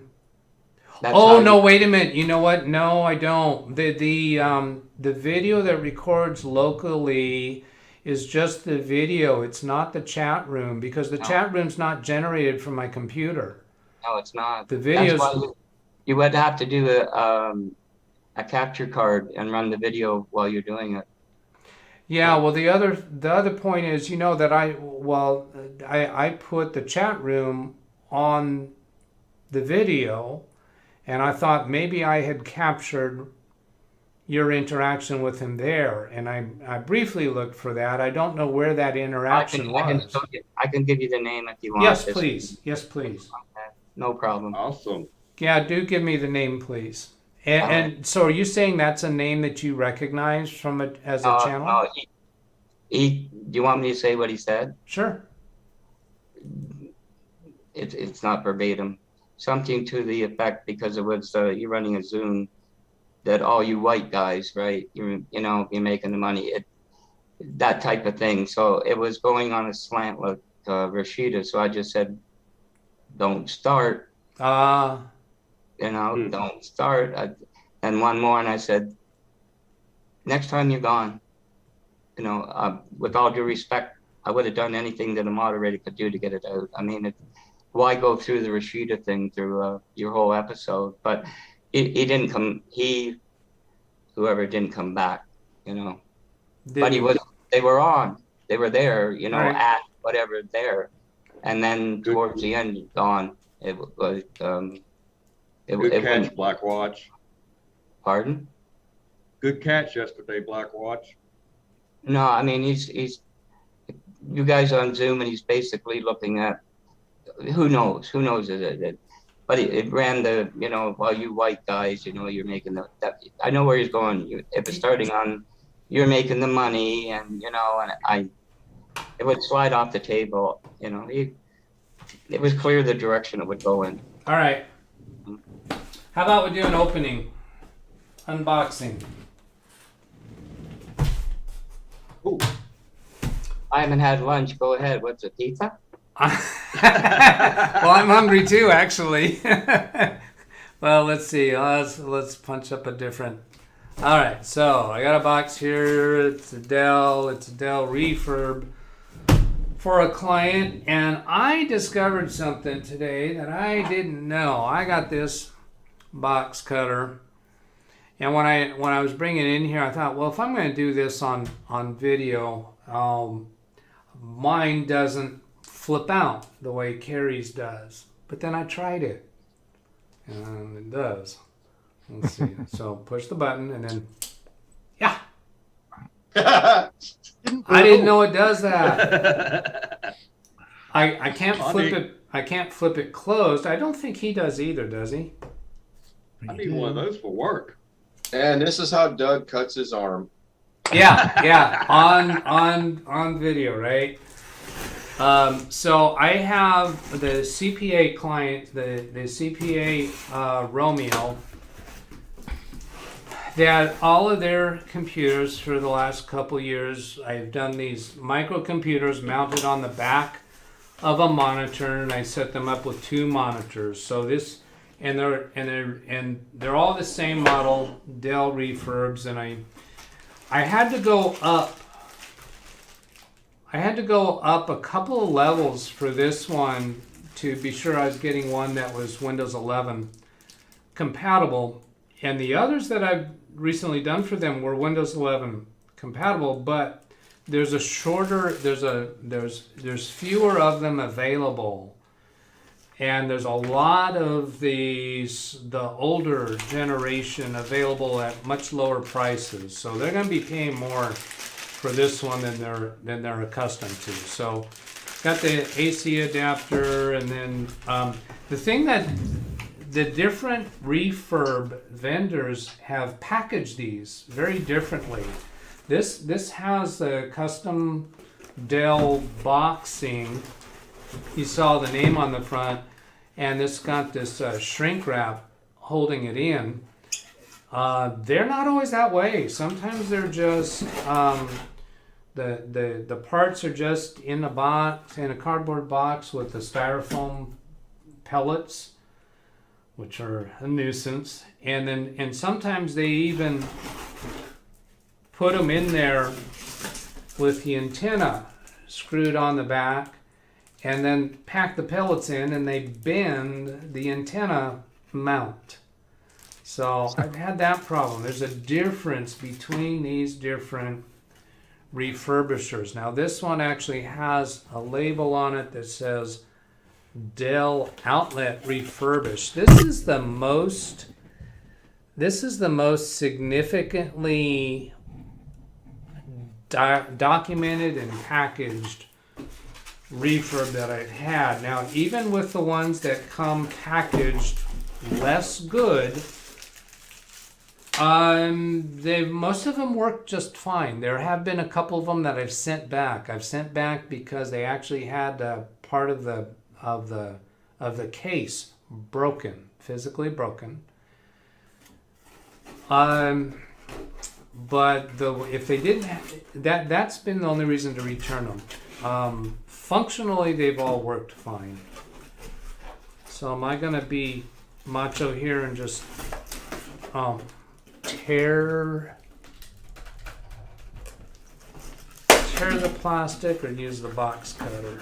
how no! you- Wait a minute. You know what? No, I don't. The video that records locally is just the video. It's not the chat room because the No. chat room's not generated from my computer. No, it's not. The That's videos. why you would have to do a capture card and run the video while you're doing it. Yeah. Well, the other point is, you know, that I put the chat room on the video, and I thought maybe I had captured your interaction with him there, and I briefly looked for that. I don't know where that interaction was. I can give you the name if you want. Yes, please. Yes, please. No problem. Awesome. Yeah, do give me the name, please. And so, are you saying that's a name that you recognize from it as a channel? No, do you want me to say what he said? Sure. It's not verbatim. Something to the effect, because it was you're running a Zoom, that all you white guys, right? You're making the money. That type of thing. So it was going on a slant like Rashida. So I just said, don't start. Don't start. And one more, and I said, next time you're gone, with all due respect, I would have done anything that a moderator could do to get it out. I mean, why go through the Rashida thing through your whole episode? But he didn't come. Whoever didn't come back, But he was. They were on. They were there, Right. at whatever there, and then towards the end, gone. It was. Good it catch, went, Black Watch. pardon? Good catch yesterday, Black Watch. No, I mean he's you guys on Zoom, and he's basically looking at who knows it. But it ran the while you white guys, you're making that. I know where he's going. If it's starting on, you're making the money, and it would slide off the table. It was clear the direction it would go in. All right. How about we do an opening, unboxing? Ooh. I haven't had lunch. Go ahead. What's it, pizza? Well, I'm hungry too, actually. Well, let's see. Let's punch up a different. All right. So I got a box here. It's a Dell Refurb for a client, and I discovered something today that I didn't know. I got this box cutter, and when I was bringing it in here, I thought, well, if I'm going to do this on video, mine doesn't flip out the way Carrie's does. But then I tried it, and it does. Let's see. So push the button, and then yeah, I didn't know it does that. I can't flip it. I can't flip it closed. I don't think he does either, does he? I need one of those for work. And this is how Doug cuts his arm. Yeah, on video, right? So I have the CPA client, the CPA Romeo, that all of their computers for the last couple years, I've done these microcomputers mounted on the back of a monitor, and I set them up with 2 monitors. So this, and they're all the same model, Dell Refurbs, and I had to go up. I had to go up a couple of levels for this one to be sure I was getting one that was Windows 11 compatible. And the others that I've recently done for them were Windows 11 compatible, but there's a shorter, there's fewer of them available. And there's a lot of the older generation available at much lower prices. So they're going to be paying more for this one than they're accustomed to. So got the AC adapter, and then the thing that the different refurb vendors have packaged these very differently. This has a custom Dell Boxing. You saw the name on the front, and it's got this shrink wrap holding it in. They're not always that way. Sometimes they're just the parts are just in a box, in a cardboard box with the styrofoam pellets, which are a nuisance. And sometimes they even put them in there with the antenna screwed on the back, and then pack the pellets in, and they bend the antenna mount. So I've had that problem. There's a difference between these different refurbishers. Now this one actually has a label on it that says Dell Outlet Refurbished. This is the most significantly documented and packaged refurb that I've had. Now, even with the ones that come packaged less good, most of them work just fine. There have been a couple of them that I've sent back. I've sent back because they actually had part of the case broken, physically broken. But if they didn't have, that's been the only reason to return them. Functionally, they've all worked fine. So am I gonna be macho here and just tear the plastic or use the box cutter?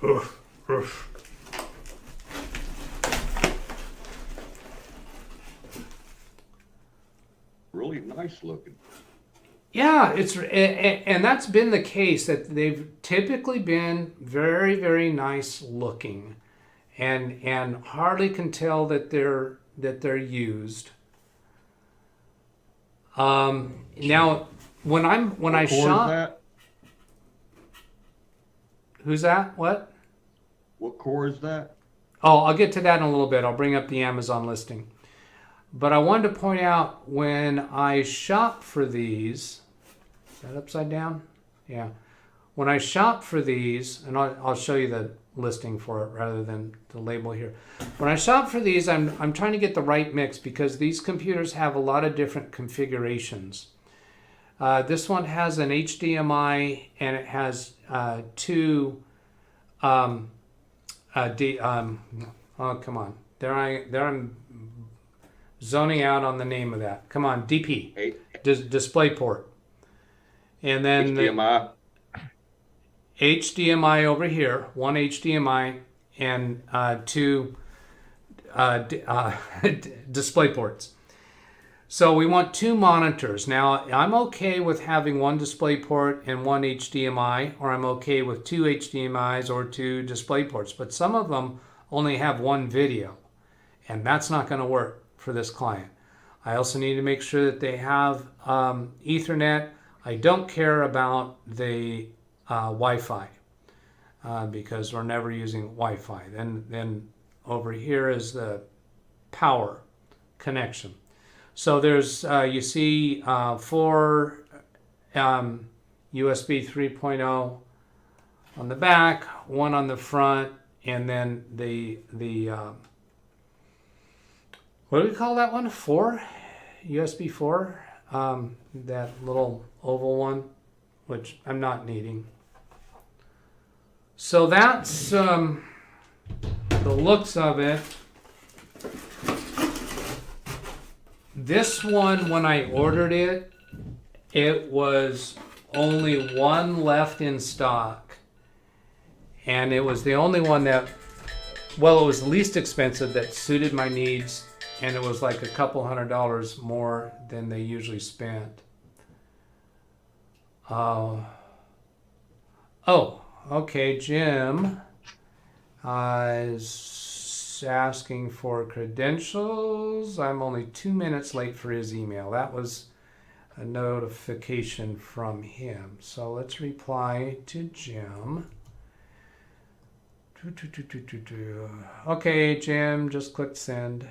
Oof, oof. Really nice looking. Yeah, and that's been the case, that they've typically been very, very nice looking, and hardly can tell that they're used. Now when I shop, that? Who's that? What? What core is that? Oh, I'll get to that in a little bit. I'll bring up the Amazon listing. But I wanted to point out, when I shop for these, is that upside down? Yeah. When I shop for these, and I'll show you the listing for it rather than the label here. When I shop for these, I'm trying to get the right mix, because these computers have a lot of different configurations. This one has an HDMI, and it has two. Oh, come on! There I'm zoning out on the name of that. Come on, DP, display port, and then HDMI. HDMI over here, one HDMI, and two display ports. So we want two monitors. Now, I'm okay with having one display port and one HDMI, or I'm okay with two HDMIs or two display ports, but some of them only have one video, and that's not going to work for this client. I also need to make sure that they have Ethernet. I don't care about the Wi-Fi because we're never using Wi-Fi. Then over here is the power connection. So there's you see 4 USB 3.0 on the back, one on the front, and then the what do we call that one? 4 USB 4, that little oval one, which I'm not needing. So that's the looks of it. This one, when I ordered it, it was only one left in stock, and it was the only one that, well, it was the least expensive that suited my needs, and it was like a couple $100 more than they usually spent. Oh, okay, Jim is asking for credentials. I'm only 2 minutes late for his email. That was a notification from him. So let's reply to Jim. Okay, Jim, just click send.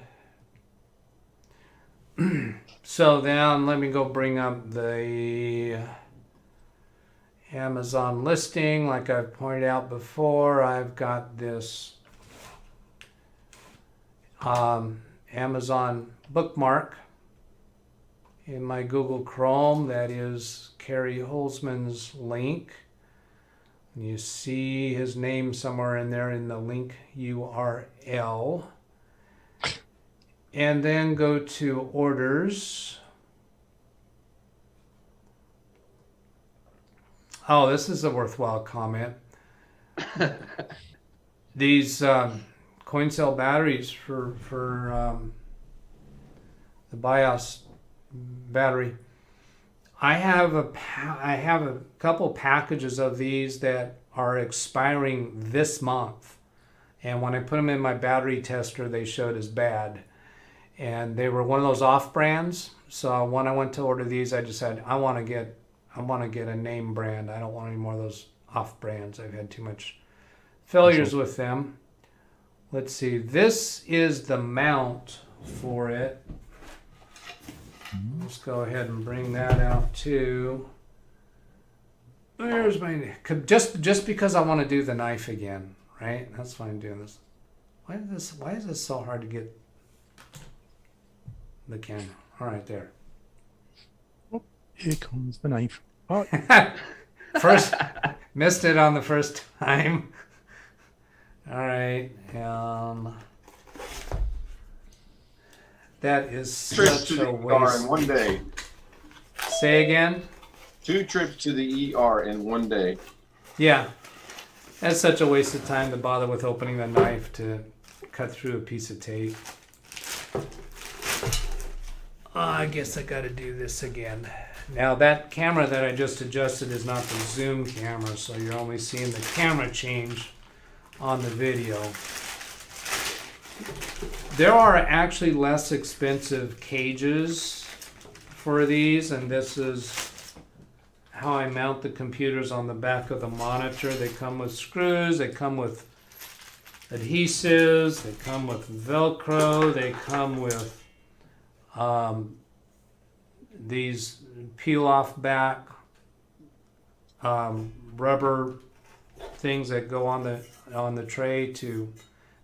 So then let me go bring up the Amazon listing, like I've pointed out before. I've got this Amazon bookmark in my Google Chrome. That is Kerry Holzman's link. You see his name somewhere in there in the link URL. And then go to orders. Oh, this is a worthwhile comment. These coin cell batteries for the BIOS battery. I have a couple packages of these that are expiring this month, and when I put them in my battery tester, they showed as bad, and they were one of those off brands. So when I went to order these, I decided I want to get a name brand. I don't want any more of those off brands. I've had too much failures with them. Let's see. This is the mount for it. Let's go ahead and bring that out too. There's my, just because I want to do the knife again, right? That's why I'm doing this. Why is this so hard to get the camera? All right, there. Here comes the knife. Oh, First, missed it on the first time. All right. That is Trips to such the a ER waste. in one day. Say again? 2 trips to the ER in one day. Yeah. That's such a waste of time to bother with opening the knife to cut through a piece of tape. I guess I got to do this again. Now that camera that I just adjusted is not the zoom camera, so you're only seeing the camera change on the video. There are actually less expensive cages for these, and this is how I mount the computers on the back of the monitor. They come with screws, they come with adhesives, they come with Velcro, they come with these peel off back rubber things that go on the tray to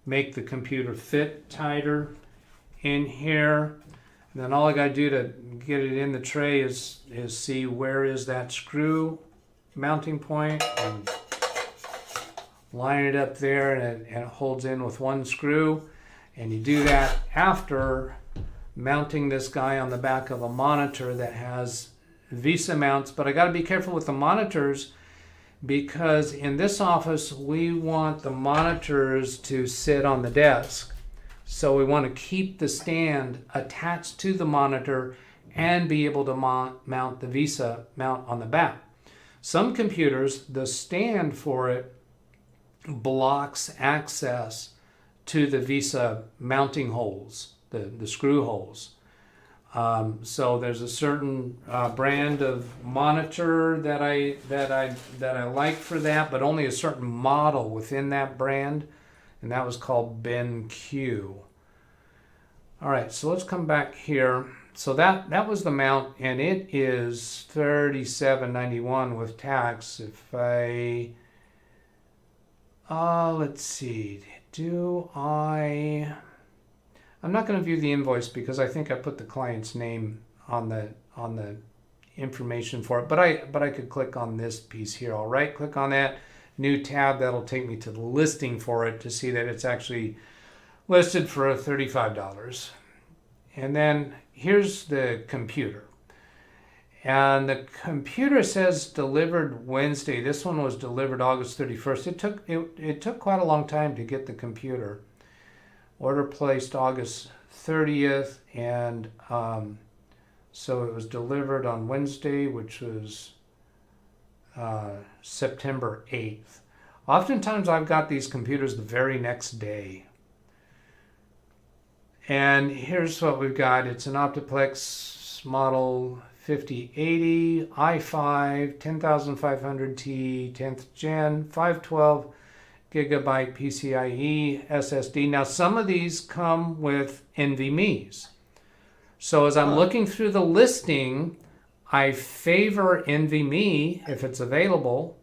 make the computer fit tighter in here. And then all I got to do to get it in the tray is see where is that screw mounting point and line it up there, and it holds in with one screw. And you do that after mounting this guy on the back of a monitor that has VESA mounts. But I got to be careful with the monitors, because in this office we want the monitors to sit on the desk. So we want to keep the stand attached to the monitor and be able to mount the VESA mount on the back. Some computers, the stand for it blocks access to the VESA mounting holes, the screw holes. So there's a certain brand of monitor that I like for that, but only a certain model within that brand, and that was called BenQ. All right, so let's come back here. So that was the mount, and it is $37.91 with tax. If I let's see, I'm not going to view the invoice because I think I put the client's name on the information for it, but I could click on this piece here. I'll right click on that new tab. That'll take me to the listing for it to see that it's actually listed for $35. And then here's the computer. And the computer says delivered Wednesday. This one was delivered August 31st. It took quite a long time to get the computer. Order placed August 30th, and so it was delivered on Wednesday, which was September 8th. Oftentimes I've got these computers the very next day. And here's what we've got. It's an Optiplex model 5080 i5 10500T 10th gen 512 gigabyte PCIe SSD. Now some of these come with NVMe's. So as I'm looking through the listing, I favor NVMe if it's available.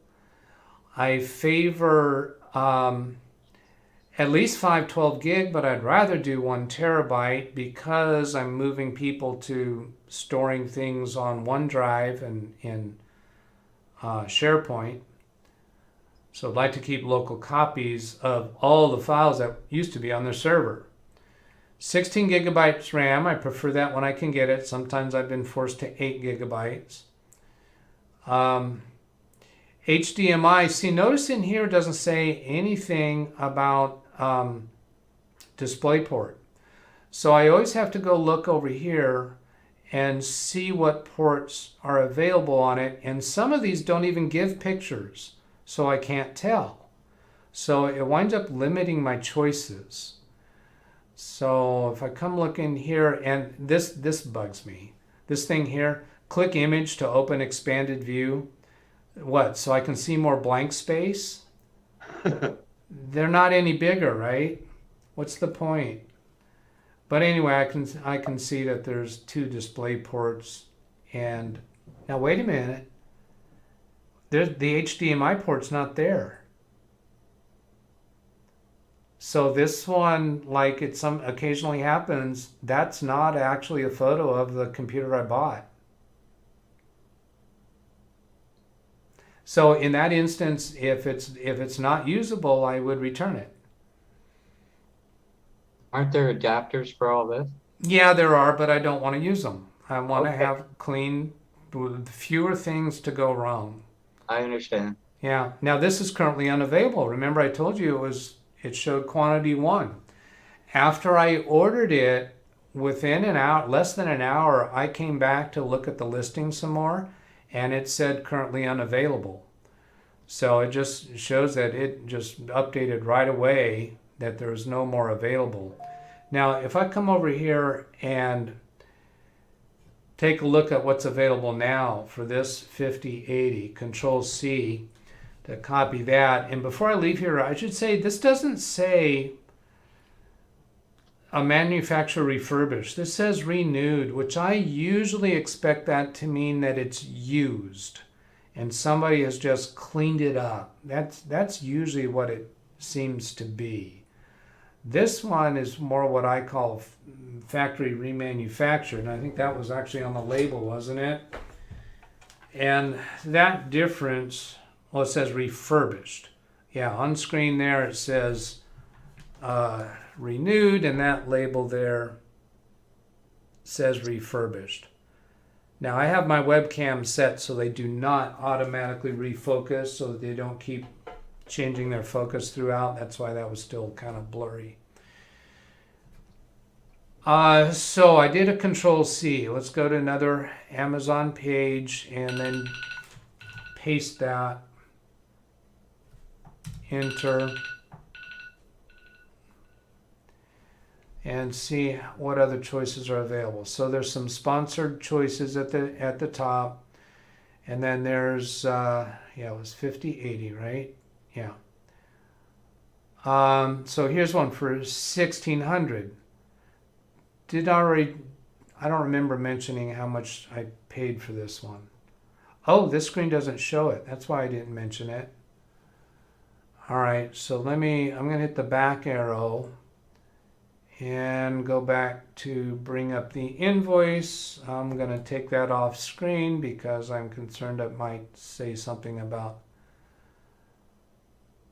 I favor at least 512 gig, but I'd rather do 1 terabyte because I'm moving people to storing things on OneDrive and in SharePoint. So I'd like to keep local copies of all the files that used to be on their server. 16 gigabytes RAM, I prefer that when I can get it. Sometimes I've been forced to 8 gigabytes. HDMI, see, notice in here it doesn't say anything about DisplayPort. So I always have to go look over here and see what ports are available on it. And some of these don't even give pictures, so I can't tell. So it winds up limiting my choices. So if I come look in here, and this bugs me. This thing here, click image to open expanded view. What, so I can see more blank space? They're not any bigger, right? What's the point? But anyway, I can see that there's 2 display ports. And now wait a minute. The HDMI port's not there. So this one, like it occasionally happens, that's not actually a photo of the computer I bought. So in that instance, if it's not usable, I would return it. Aren't there adapters for all this? Yeah, there are, but I don't want to use them. I want to Okay. have clean, with fewer things to go wrong. I understand. Yeah. Now this is currently unavailable. Remember I told you it showed quantity 1. After I ordered it, within an hour, less than an hour, I came back to look at the listing some more, and it said currently unavailable. So it just shows that it just updated right away that there's no more available. Now, if I come over here and take a look at what's available now for this 5080, Control C to copy that. And before I leave here, I should say this doesn't say a manufacturer refurbished. This says renewed, which I usually expect that to mean that it's used and somebody has just cleaned it up. That's usually what it seems to be. This one is more what I call factory remanufactured, and I think that was actually on the label, wasn't it? And that difference, well, it says refurbished. Yeah, on screen there it says renewed, and that label there says refurbished. Now I have my webcam set so they do not automatically refocus, so that they don't keep changing their focus throughout. That's why that was still kind of blurry. So I did a Control C. Let's go to another Amazon page and then paste that. Enter. And see what other choices are available. So there's some sponsored choices at the top. And then there's, yeah, it was 5080, right? Yeah. So here's one for 1600. I don't remember mentioning how much I paid for this one. Oh, this screen doesn't show it. That's why I didn't mention it. All right, so I'm going to hit the back arrow and go back to bring up the invoice. I'm going to take that off screen because I'm concerned it might say something about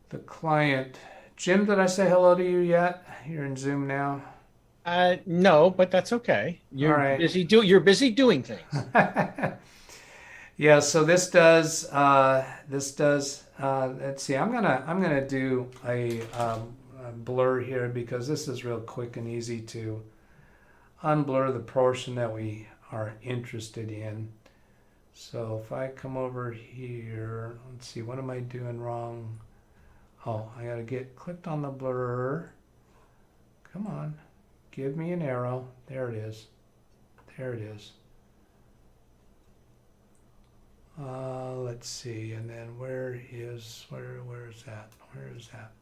the client. Jim, did I say hello to you yet? You're in Zoom now. No, but that's okay. You're All right. You're busy doing things. Yeah. So this does. Let's see. I'm gonna do a blur here because this is real quick and easy to unblur the portion that we are interested in. So if I come over here, let's see. What am I doing wrong? Oh, I gotta get clicked on the blur. Come on. Give me an arrow. There it is. There it is. Let's see. And then where is that? Where is that?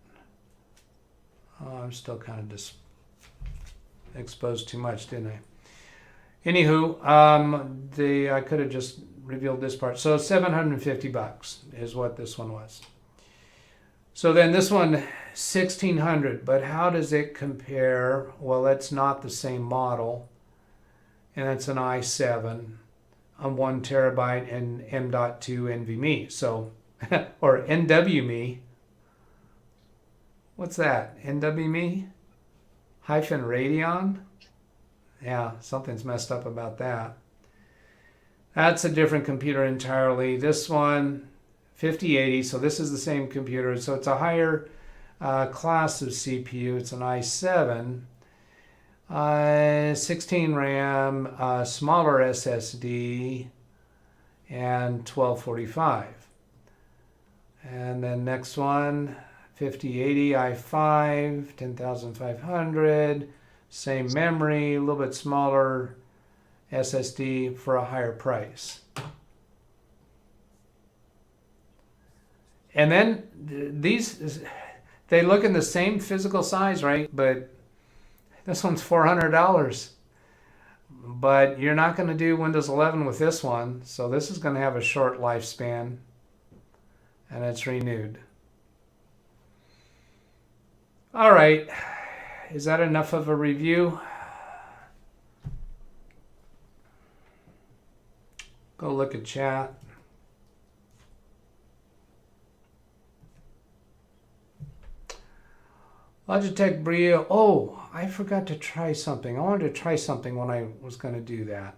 Oh, I'm still kind of exposed too much, didn't I? Anywho, I could have just revealed this part. So $750 is what this one was. So then this one, 1600, but how does it compare? Well, it's not the same model, and it's an i7 on 1 terabyte and M.2 NVMe. So, or NWMe. What's that? NWMe? Hyphen Radeon? Yeah, something's messed up about that. That's a different computer entirely. This one, 5080, so this is the same computer. So it's a higher class of CPU. It's an i7, 16 RAM, smaller SSD, and 1245. And then next one, 5080 i5, 10500, same memory, a little bit smaller SSD for a higher price. And then these, they look in the same physical size, right? But this one's $400. But you're not going to do Windows 11 with this one, so this is going to have a short lifespan, and it's renewed. All right, is that enough of a review? Go look at chat. Logitech Brio. Oh, I forgot to try something. I wanted to try something when I was going to do that.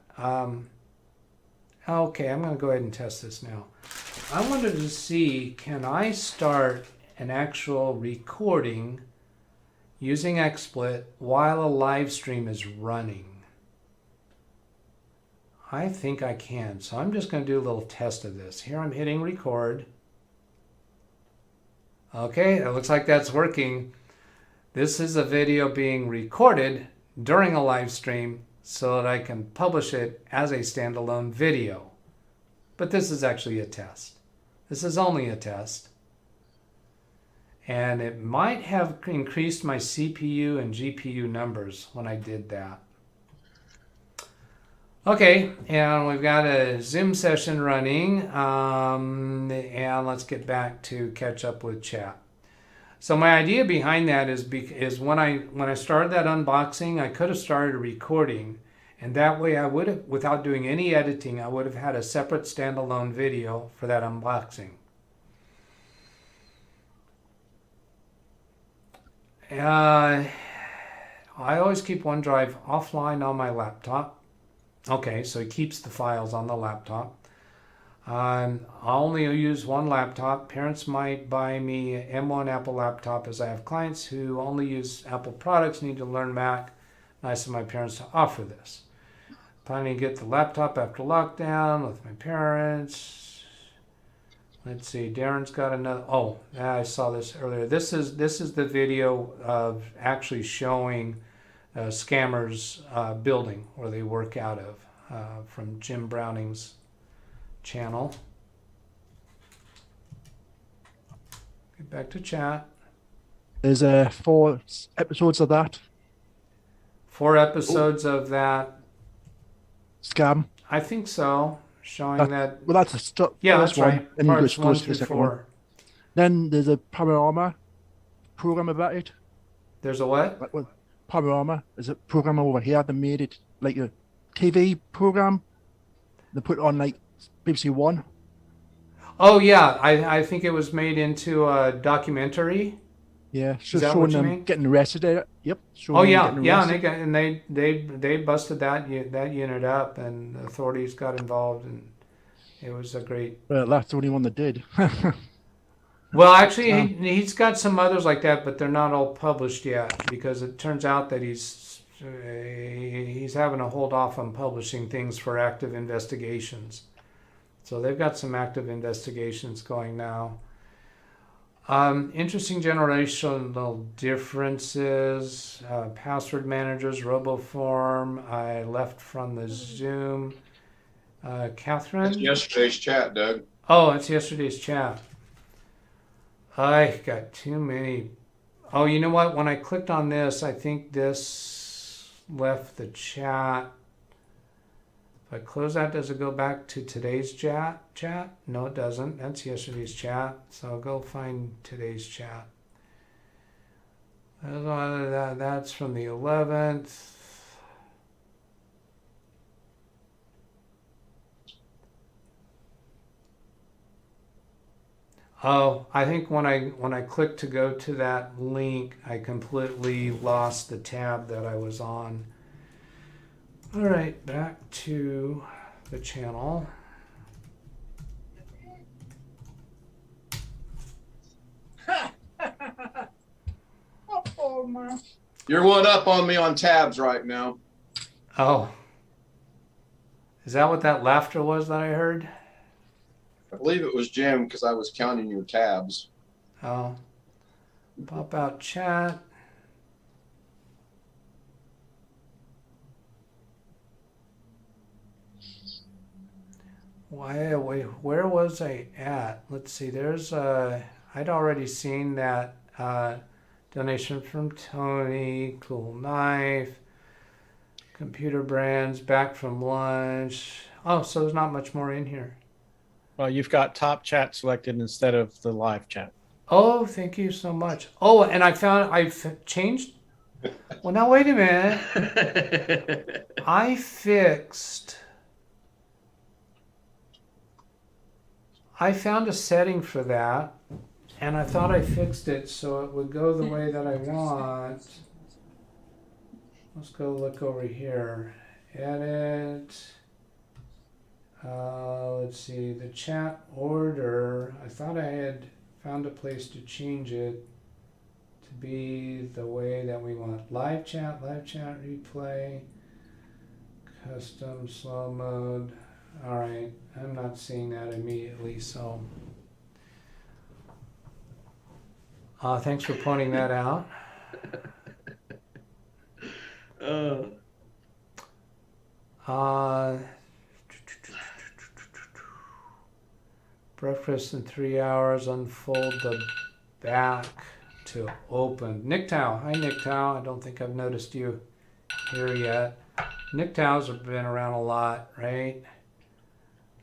Okay, I'm going to go ahead and test this now. I wanted to see, can I start an actual recording using XSplit while a live stream is running? I think I can. So I'm just going to do a little test of this. Here I'm hitting record. Okay, it looks like that's working. This is a video being recorded during a live stream so that I can publish it as a standalone video. But this is actually a test. This is only a test. And it might have increased my CPU and GPU numbers when I did that. Okay, and we've got a Zoom session running. And let's get back to catch up with chat. So my idea behind that is when I started that unboxing, I could have started a recording, and that way I would have, without doing any editing, I would have had a separate standalone video for that unboxing. I always keep OneDrive offline on my laptop. Okay, so it keeps the files on the laptop. I only use one laptop. Parents might buy me an M1 Apple laptop, as I have clients who only use Apple products, need to learn Mac. Nice of my parents to offer this. Planning to get the laptop after lockdown with my parents. Let's see, Darren's got another. Oh, I saw this earlier. This is the video of actually showing scammers building where they work out of from Jim Browning's channel. Get back to chat. There's 4 episodes of that 4 episodes of that. scam. I think so. Showing that. Well, that's the Yeah, first that's one, right. and Parts it 1 goes to through the second one. 4. Then there's a panorama program about it. There's a what? Like, well, panorama is a program over here. They made it like a TV program. They put it on like BBC One. Oh yeah, I think it was made into a documentary. Yeah, so Is that showing what you them mean? getting arrested. Yep. Showing Oh them yeah, getting yeah, arrested. and they busted that unit up, and the authorities got involved, and it was a great. Well, that's the only one that did. Well, actually, he's got some others like that, but they're not all published yet because it turns out that he's having to hold off on publishing things for active investigations. So they've got some active investigations going now. Interesting generational differences. Password managers, RoboForm. I left from the Zoom. Catherine? That's yesterday's chat, Doug. Oh, it's yesterday's chat. I got too many. Oh, you know what? When I clicked on this, I think this left the chat. If I close that, does it go back to today's chat? No, it doesn't. That's yesterday's chat. So I'll go find today's chat. That's from the 11th. Oh, I think when I clicked to go to that link, I completely lost the tab that I was on. All right, back to the channel. You're one up on me on tabs right now. Oh, is that what that laughter was that I heard? I believe it was Jim because I was counting your tabs. Oh, pop out chat. Where was I at? Let's see. There's I'd already seen that donation from Tony. Cool knife. Computer brands back from lunch. Oh, so there's not much more in here. Well, you've got top chat selected instead of the live chat. Oh, thank you so much. Oh, and I've changed. Well, now wait a minute. I found a setting for that, and I thought I fixed it so it would go the way that I want. Let's go look over here. Edit. Let's see, the chat order. I thought I had found a place to change it to be the way that we want. Live chat replay, custom slow mode. All right, I'm not seeing that immediately, so thanks for pointing that out. Breakfast in 3 hours, unfold the back to open. Nicktow, hi Nicktow. I don't think I've noticed you here yet. Nicktows have been around a lot, right?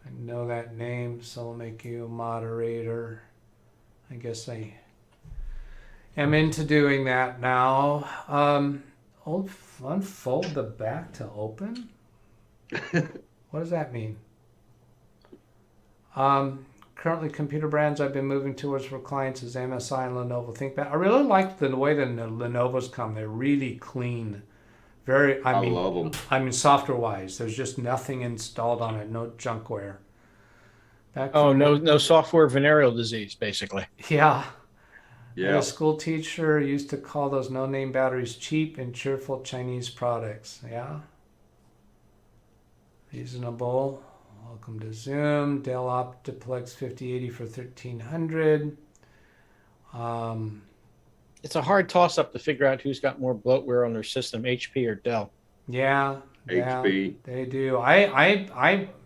I know that name, so I'll make you a moderator. I guess I am into doing that now. Unfold the back to open? What does that mean? Currently, computer brands I've been moving towards for clients is MSI and Lenovo ThinkPad. I really like the way that the Lenovo's come. They're really clean. I love them. I mean, software-wise, there's just nothing installed on it. No junkware. No software venereal disease, basically. Yeah. Yeah. A school teacher used to call those no-name batteries cheap and cheerful Chinese products. Yeah. Reasonable. Welcome to Zoom. Dell Optiplex 5080 for $1,300. It's a hard toss-up to figure out who's got more bloatware on their system, HP or Dell. Yeah, HP. they do.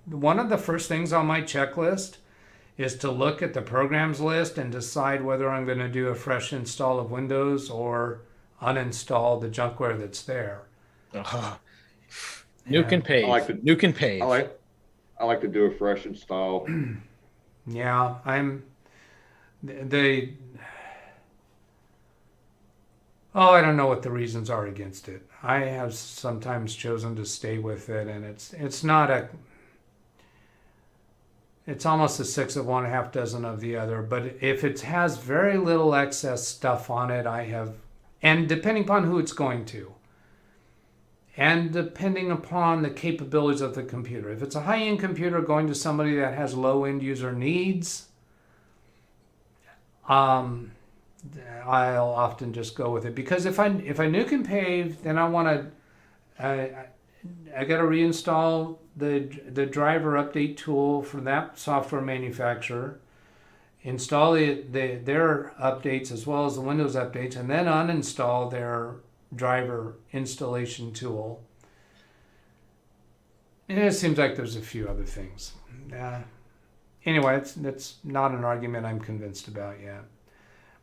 One of the first things on my checklist is to look at the programs list and decide whether I'm going to do a fresh install of Windows or uninstall the junkware that's there. Nuke and pave. Nuke and pave. I like to do a fresh install. Yeah, I don't know what the reasons are against it. I have sometimes chosen to stay with it, and it's almost a 6 of one, half dozen of the other. But if it has very little excess stuff on it, and depending upon who it's going to, and depending upon the capabilities of the computer. If it's a high-end computer going to somebody that has low-end user needs, I'll often just go with it. Because if I nuke and pave, then I want to, I got to reinstall the driver update tool from that software manufacturer, install their updates as well as the Windows updates, and then uninstall their driver installation tool. And it seems like there's a few other things. Anyway, that's not an argument I'm convinced about yet.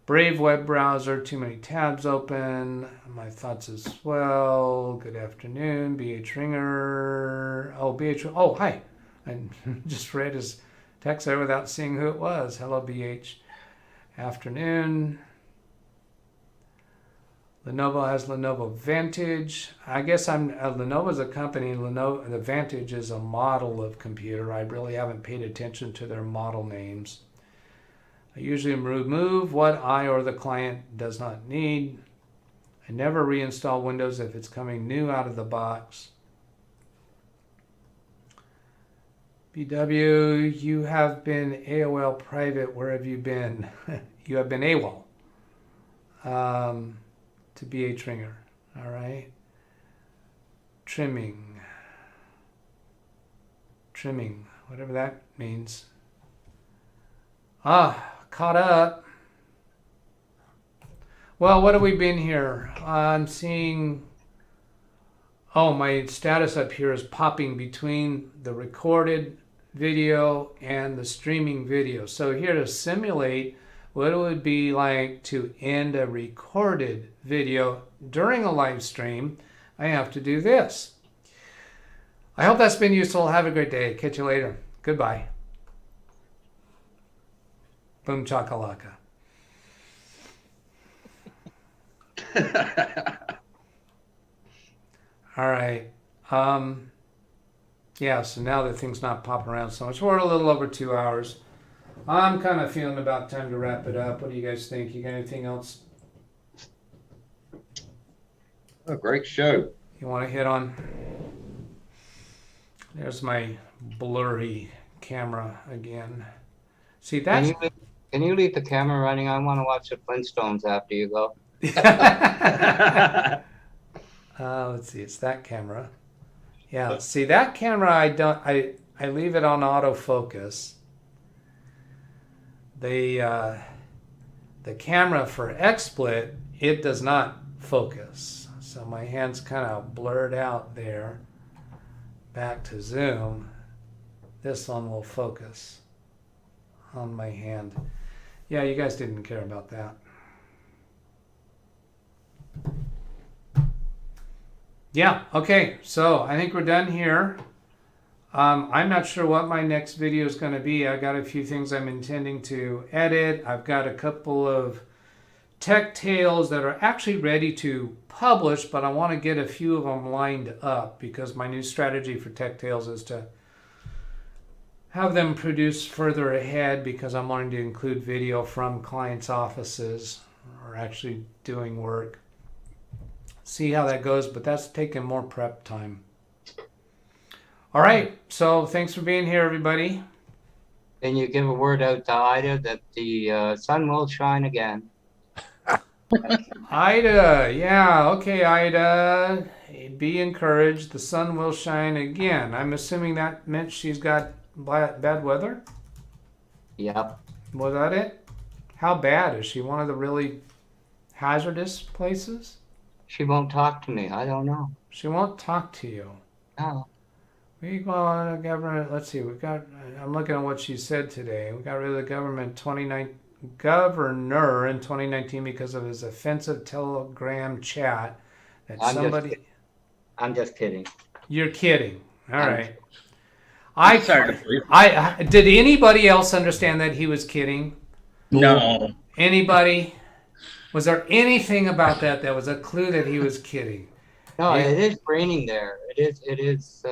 Brave web browser, too many tabs open. My thoughts as well. Good afternoon. BH Ringer. Oh, BH. Oh, hi. I just read his text there without seeing who it was. Hello, BH. Afternoon. Lenovo has Lenovo Vantage. I guess Lenovo's a company. Lenovo, the Vantage is a model of computer. I really haven't paid attention to their model names. I usually remove what I or the client does not need. I never reinstall Windows if it's coming new out of the box. BW, you have been AOL private. Where have you been? You have been AWOL. To BH Ringer. All right. Trimming, whatever that means. Caught up. Well, what have we been here? I'm seeing, my status up here is popping between the recorded video and the streaming video. So here to simulate what it would be like to end a recorded video during a live stream, I have to do this. I hope that's been useful. Have a great day. Catch you later. Goodbye. Boom chakalaka. All right. Yeah, so now that thing's not popping around so much, we're a little over 2 hours. I'm kind of feeling about time to wrap it up. What do you guys think? You got anything else A great show. you want to hit on? There's my blurry camera again. See, that's... Can you leave the camera running? I want to watch the Flintstones after you go. Let's see, it's that camera. Yeah, see that camera, I leave it on autofocus. The camera for XSplit, it does not focus. So my hand's kind of blurred out there. Back to zoom. This one will focus on my hand. Yeah, you guys didn't care about that. Yeah, okay, so I think we're done here. I'm not sure what my next video is going to be. I got a few things I'm intending to edit. I've got a couple of tech tales that are actually ready to publish, but I want to get a few of them lined up because my new strategy for tech tales is to have them produced further ahead because I'm wanting to include video from clients' offices or actually doing work. See how that goes, but that's taking more prep time. All right, so thanks for being here, everybody. Can you give a word out to Ida that the sun will shine again? Ida, yeah, okay, Ida. Be encouraged. The sun will shine again. I'm assuming that meant she's got bad weather? Yep. Was that it? How bad? Is she one of the really hazardous places? She won't talk to me. I don't know. She won't talk to you. No. We go on a government. Let's see. I'm looking at what she said today. We got rid of the governor in 2019 because of his offensive Telegram chat. That I'm just kidding. You're kidding. All right. Did anybody else understand that he was kidding? No. Anybody? Was there anything about that was a clue that he was kidding? No, it is raining there. It is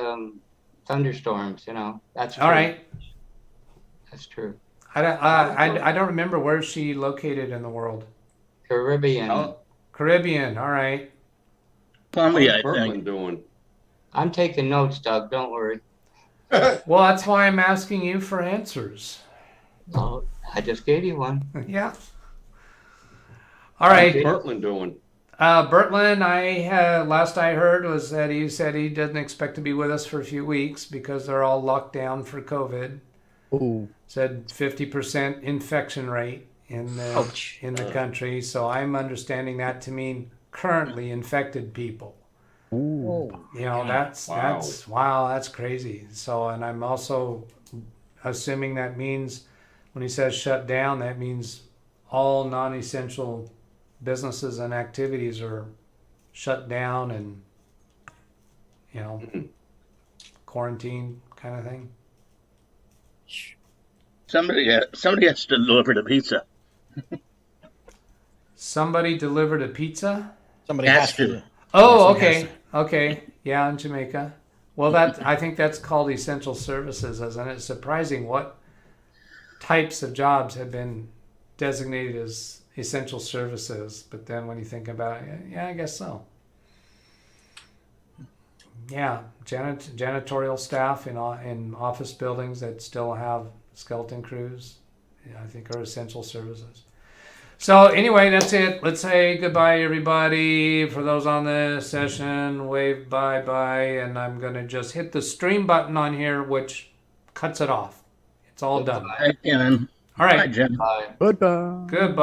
thunderstorms, you know. That's true. All right. That's true. I don't remember where is she located in the world. Caribbean. Caribbean. All right. Columbia, I What's Bertland think. doing? I'm taking notes, Doug. Don't worry. Well, that's why I'm asking you for answers. Oh, I just gave you one. Yeah. All right. What's Bertland doing? Bertland, last I heard was that he said he doesn't expect to be with us for a few weeks because they're all locked down for COVID. Oh, Said 50% infection rate in the country. So I'm understanding that to mean currently infected people. ooh. You know, that's crazy. So, and I'm also assuming that means when he says shut down, that means all non-essential businesses and activities are shut down and you know, quarantine kind of thing. Somebody has to deliver the pizza. Somebody delivered a pizza. Somebody Has has to. to. Oh, Somebody has okay, okay, yeah, in Jamaica. Well, I think that's called essential services, isn't it? Surprising what types of jobs have been designated as essential services, but then when you think about it, yeah, I guess so. Yeah, janitorial staff in office buildings that still have skeleton crews, yeah, I think are essential services. So anyway, that's it. Let's say goodbye, everybody. For those on the session, wave bye-bye, and I'm going to just hit the stream button on here, which cuts it off. It's all done. Hi, Ken. All Hi, right. Jim. Bye. Goodbye. Goodbye.